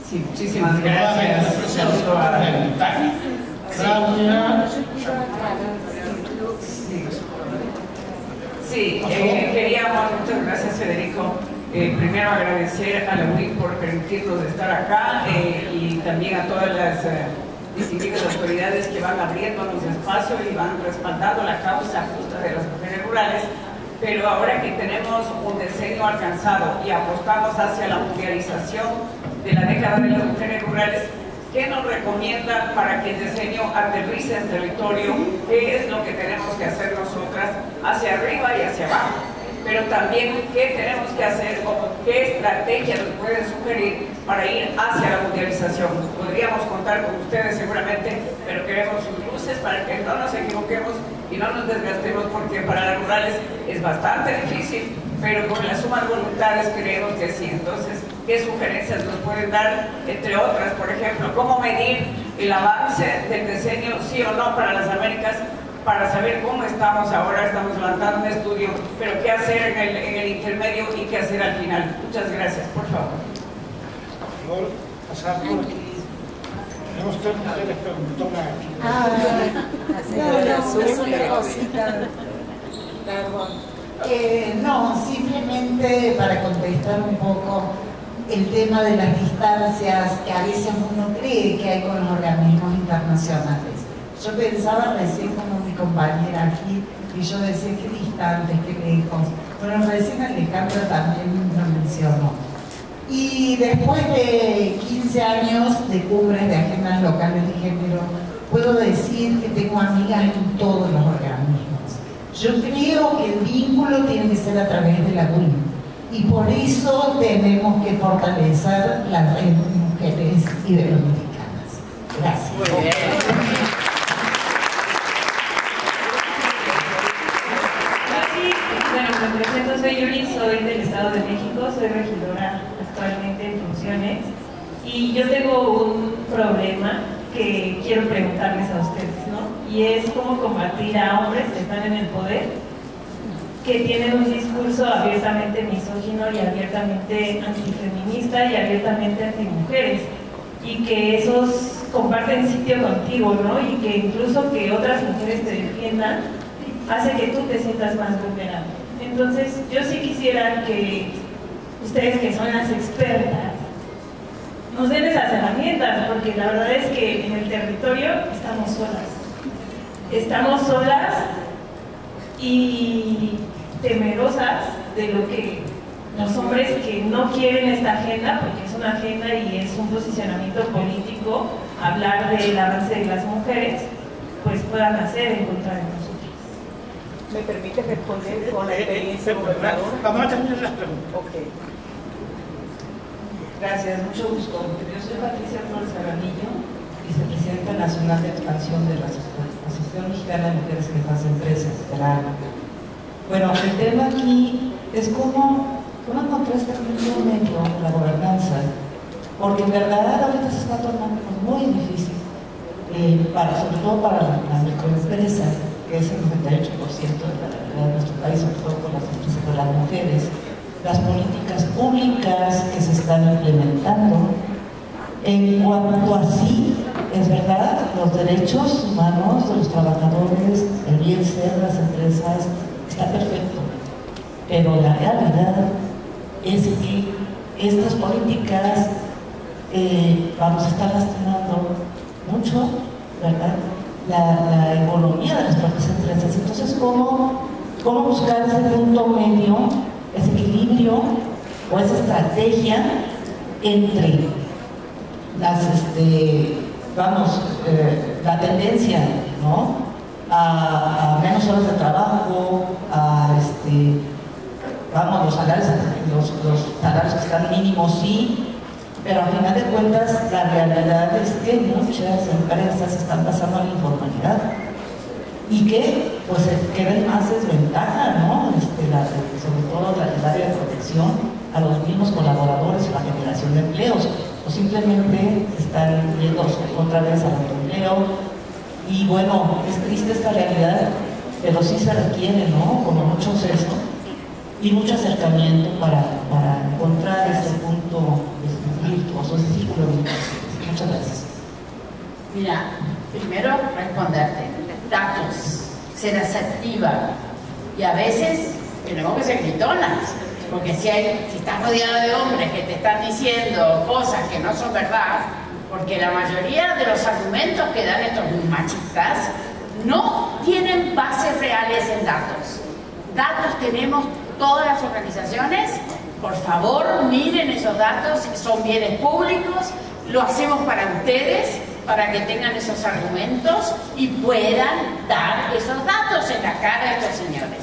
Sí, muchísimas gracias. Claudia. Sí, queríamos, muchas gracias Federico, primero agradecer a la UIC por permitirnos estar acá y también a todas las distinguidas autoridades que van abriéndonos espacio y van respaldando la causa justa de las mujeres rurales, pero ahora que tenemos un decenio alcanzado y apostamos hacia la mundialización de la década de las mujeres rurales, ¿qué nos recomienda para que el decenio aterrice en territorio? ¿Qué es lo que tenemos que hacer nosotras hacia arriba y hacia abajo? Pero también, ¿qué tenemos que hacer o qué estrategia nos pueden sugerir para ir hacia la mundialización? Podríamos contar con ustedes seguramente, pero queremos sus luces para que no nos equivoquemos y no nos desgastemos, porque para las rurales es bastante difícil, pero con las sumas voluntades creemos que sí. Entonces, ¿qué sugerencias nos pueden dar? Entre otras, por ejemplo, ¿cómo medir el avance del decenio, sí o no, para las Américas? Para saber cómo estamos ahora, estamos levantando un estudio, pero qué hacer en el intermedio y qué hacer al final. Muchas gracias, por favor. Por favor, pasar por aquí. Tenemos tres mujeres preguntonas aquí. No, simplemente para contestar un poco el tema de las distancias que a veces uno cree que hay con los organismos internacionales. Yo pensaba recién como mi compañera aquí, y yo decía qué distantes, qué lejos. Bueno, recién Alejandra también lo mencionó. Y después de 15 años de cumbres de agendas locales de género, puedo decir que tengo amigas en todos los organismos. Yo creo que el vínculo tiene que ser a través de la UIC, y por eso tenemos que fortalecer la red de mujeres iberoamericanas. Gracias. Muy bien. Me presento, soy Yuri, soy del Estado de México, soy regidora actualmente en funciones, y yo tengo un problema que quiero preguntarles a ustedes, ¿no? Y es cómo combatir a hombres que están en el poder, que tienen un discurso abiertamente misógino y abiertamente antifeminista y abiertamente antimujeres, y que esos comparten sitio contigo, ¿no? Y que incluso que otras mujeres te defiendan hace que tú te sientas más vulnerable. Entonces, yo sí quisiera que ustedes, que son las expertas, nos den esas herramientas, porque la verdad es que en el territorio estamos solas. Estamos solas y temerosas de lo que los hombres que no quieren esta agenda, porque es una agenda y es un posicionamiento político, hablar del avance de las mujeres, pues puedan hacer en contra de nosotros. ¿Me permite responder con la experiencia gobernadora? Vamos a terminar las preguntas. Ok. Gracias, mucho gusto. Yo soy Patricia Flores Garranillo, vicepresidenta nacional de expansión de la Asociación Mexicana de Mujeres Jefas de Empresas, de la ANA. Bueno, el tema aquí es cómo encontrar este punto medio en la gobernanza, porque en verdad ahorita se está tornando muy difícil, sobre todo para la microempresa, que es el 98% de la realidad de nuestro país, sobre todo con las empresas de las mujeres, las políticas públicas que se están implementando. En cuanto a sí, es verdad, los derechos humanos de los trabajadores, el bien ser de las empresas, está perfecto, pero la realidad es que estas políticas están lastimando mucho, ¿verdad?, la economía de las propias empresas. Entonces, ¿cómo buscar ese punto medio, ese equilibrio o esa estrategia entre la tendencia, ¿no?, a menos horas de trabajo, los salarios que están mínimos, sí, pero al final de cuentas la realidad es que muchas empresas están pasando a la informalidad y que pues queda más desventaja, ¿no?, sobre todo el área de protección a los mismos colaboradores y la generación de empleos, o simplemente están yendo otra vez al autoempleo. Y bueno, es triste esta realidad, pero sí se requiere, ¿no?, como mucho sexo y mucho acercamiento para encontrar ese punto virtuoso, ese círculo virtuoso. Muchas gracias. Mira, primero responderte, datos, ser asertiva, y a veces tenemos que ser gritonas, porque si estás rodeado de hombres que te están diciendo cosas que no son verdad, porque la mayoría de los argumentos que dan estos machistas no tienen bases reales en datos. Datos tenemos todas las organizaciones. Por favor, miren esos datos, son bienes públicos, lo hacemos para ustedes, para que tengan esos argumentos y puedan dar esos datos en la cara de estos señores.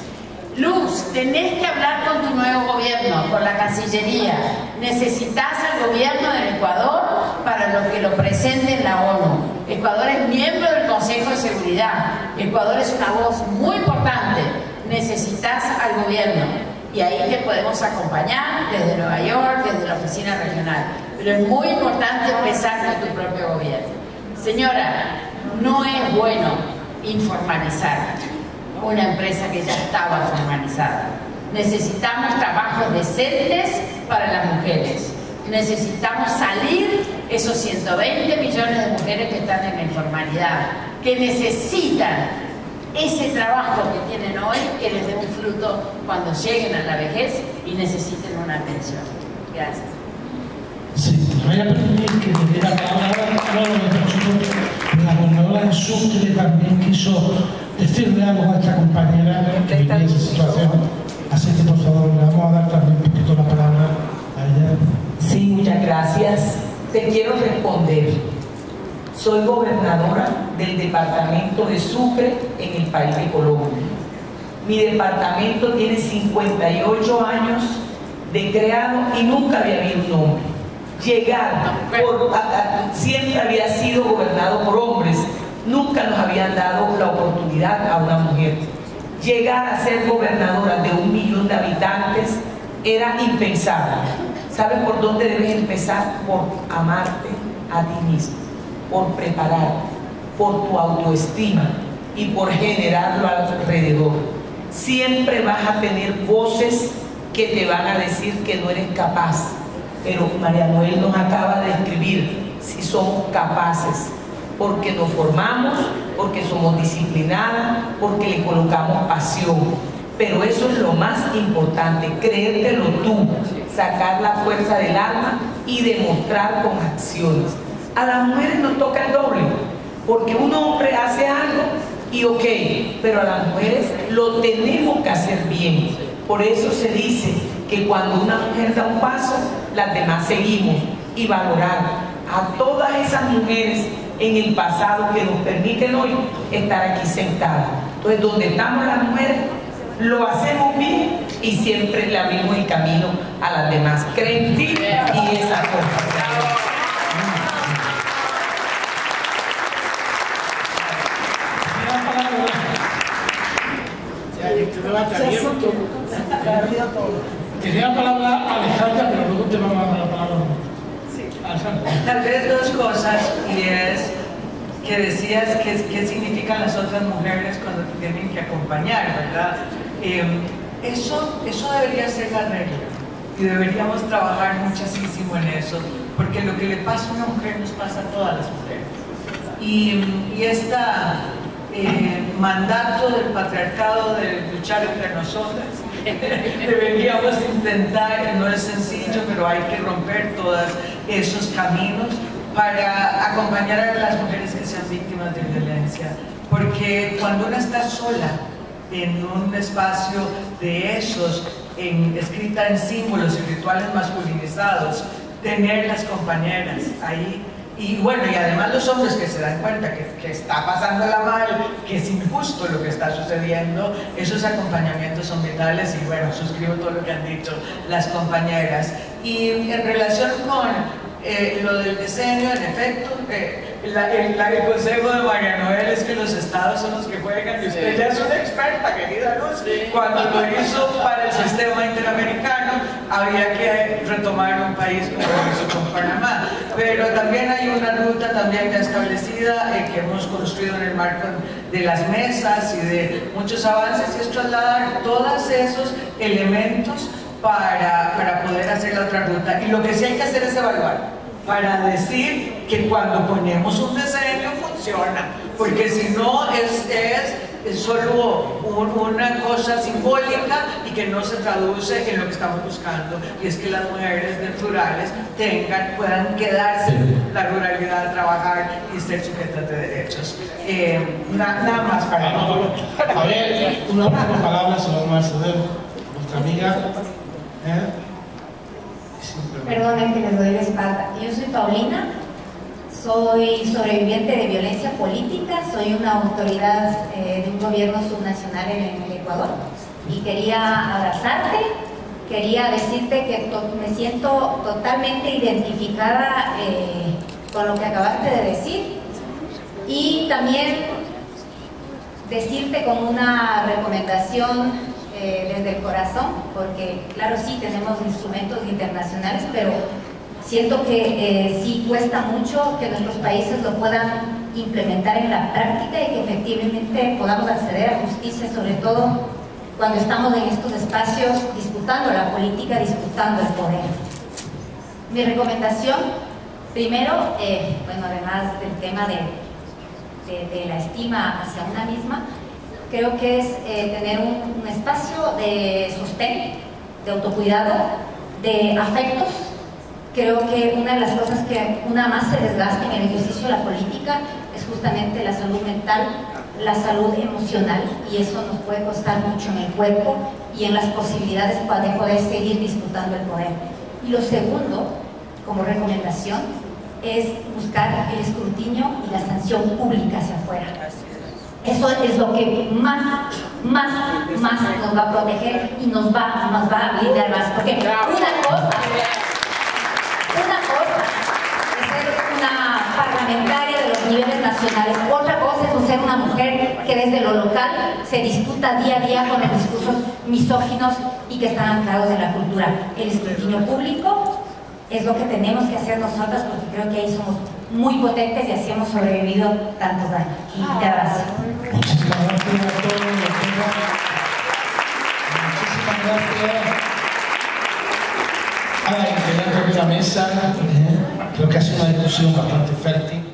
Luz, tenés que hablar con tu nuevo gobierno, con la Cancillería. Necesitas al gobierno del Ecuador para lo que lo presente en la ONU. Ecuador es miembro del Consejo de Seguridad. Ecuador es una voz muy importante. Necesitas al gobierno. Y ahí te podemos acompañar desde Nueva York, desde la oficina regional. Pero es muy importante empezar con tu propio gobierno. Señora, no es bueno informalizar una empresa que ya estaba formalizada. Necesitamos trabajos decentes para las mujeres. Necesitamos salir esos 120 millones de mujeres que están en la informalidad, que necesitan ese trabajo que tienen hoy, que les dé un fruto cuando lleguen a la vejez y necesiten una atención. Gracias. Sí, me voy a permitir que me diera la palabra la gobernadora de Sucre también quiso decirle algo a esta compañera que vivía esa situación. Así que, por favor, le vamos a dar también un poquito la palabra a ella. Sí, muchas gracias. Te quiero responder. Soy gobernadora del departamento de Sucre en el país de Colombia. Mi departamento tiene 58 años de creado y nunca había habido un hombre. Siempre había sido gobernado por hombres, nunca nos habían dado la oportunidad a una mujer. Llegar a ser gobernadora de 1 millón de habitantes era impensable. ¿Sabes por dónde debes empezar? Por amarte a ti mismo, por prepararte, por tu autoestima y por generarlo alrededor. Siempre vas a tener voces que te van a decir que no eres capaz, pero María Noel nos acaba de escribir si somos capaces, porque nos formamos, porque somos disciplinadas, porque le colocamos pasión. Pero eso es lo más importante, creértelo tú, sacar la fuerza del alma y demostrar con acciones. A las mujeres nos toca el doble, porque un hombre hace algo y ok, pero a las mujeres lo tenemos que hacer bien. Por eso se dice que cuando una mujer da un paso, las demás seguimos, y valorar a todas esas mujeres en el pasado que nos permiten hoy estar aquí sentadas. Entonces, donde estamos las mujeres, lo hacemos bien y siempre le abrimos el camino a las demás. Creen en ti y esa cosa. Tenía la palabra Alejandra, pero luego te vamos a dar la palabra. Tal vez dos cosas, y es que decías qué significan las otras mujeres cuando te tienen que acompañar, ¿verdad? Eso debería ser la regla y deberíamos trabajar muchísimo en eso, porque lo que le pasa a una mujer nos pasa a todas las mujeres. Y este mandato del patriarcado de luchar entre nosotras, deberíamos intentar, no es sencillo, pero hay que romper todos esos caminos para acompañar a las mujeres que sean víctimas de violencia, porque cuando uno está sola en un espacio de esos, escrita en símbolos y rituales masculinizados, tener las compañeras ahí. Y bueno, y además los hombres que se dan cuenta que está pasándola mal, que es injusto lo que está sucediendo, esos acompañamientos son vitales. Y bueno, suscribo todo lo que han dicho las compañeras. Y en relación con lo del diseño, en efecto, el consejo de María Noel es que los estados son los que juegan, y usted ya es una experta, querida Luz. Cuando lo hizo para el sistema interamericano, había que retomar un país como lo hizo con Panamá. Pero también hay una ruta también ya establecida que hemos construido en el marco de las mesas y de muchos avances, y es trasladar todos esos elementos para poder hacer la otra ruta. Y lo que sí hay que hacer es evaluar, para decir que cuando ponemos un diseño funciona, porque si no es solo una cosa simbólica y que no se traduce en lo que estamos buscando, y es que las mujeres rurales puedan quedarse en la ruralidad, trabajar y ser sujetas de derechos. Nada más para a ver, una última palabra se lo vamos a ceder a nuestra amiga. Perdonen que les doy la espalda. Yo soy Paulina, soy sobreviviente de violencia política, soy una autoridad de un gobierno subnacional en el Ecuador, y quería abrazarte, quería decirte que me siento totalmente identificada con lo que acabaste de decir, y también decirte como una recomendación desde el corazón, porque claro, sí tenemos instrumentos internacionales, pero siento que sí cuesta mucho que nuestros países lo puedan implementar en la práctica y que efectivamente podamos acceder a justicia, sobre todo cuando estamos en estos espacios disputando la política, disputando el poder. Mi recomendación, primero, bueno, además del tema de la estima hacia una misma, creo que es tener un espacio de sostén, de autocuidado, de afectos. Creo que una de las cosas que una más se desgasta en el ejercicio de la política es justamente la salud mental, la salud emocional, y eso nos puede costar mucho en el cuerpo y en las posibilidades de poder seguir disputando el poder. Y lo segundo, como recomendación, es buscar el escrutinio y la sanción pública hacia afuera. Eso es lo que más nos va a proteger y nos va a blindar más. Porque una cosa es ser una parlamentaria de los niveles nacionales, otra cosa es ser una mujer que desde lo local se disputa día a día con los discursos misóginos y que están anclados en la cultura. El escrutinio público es lo que tenemos que hacer nosotras, porque creo que ahí somos muy potentes y así hemos sobrevivido tantos años. Y te abrazo. Muchísimas gracias a todos. Muchísimas gracias a la integrantes de la mesa. Creo que ha sido una discusión bastante fértil.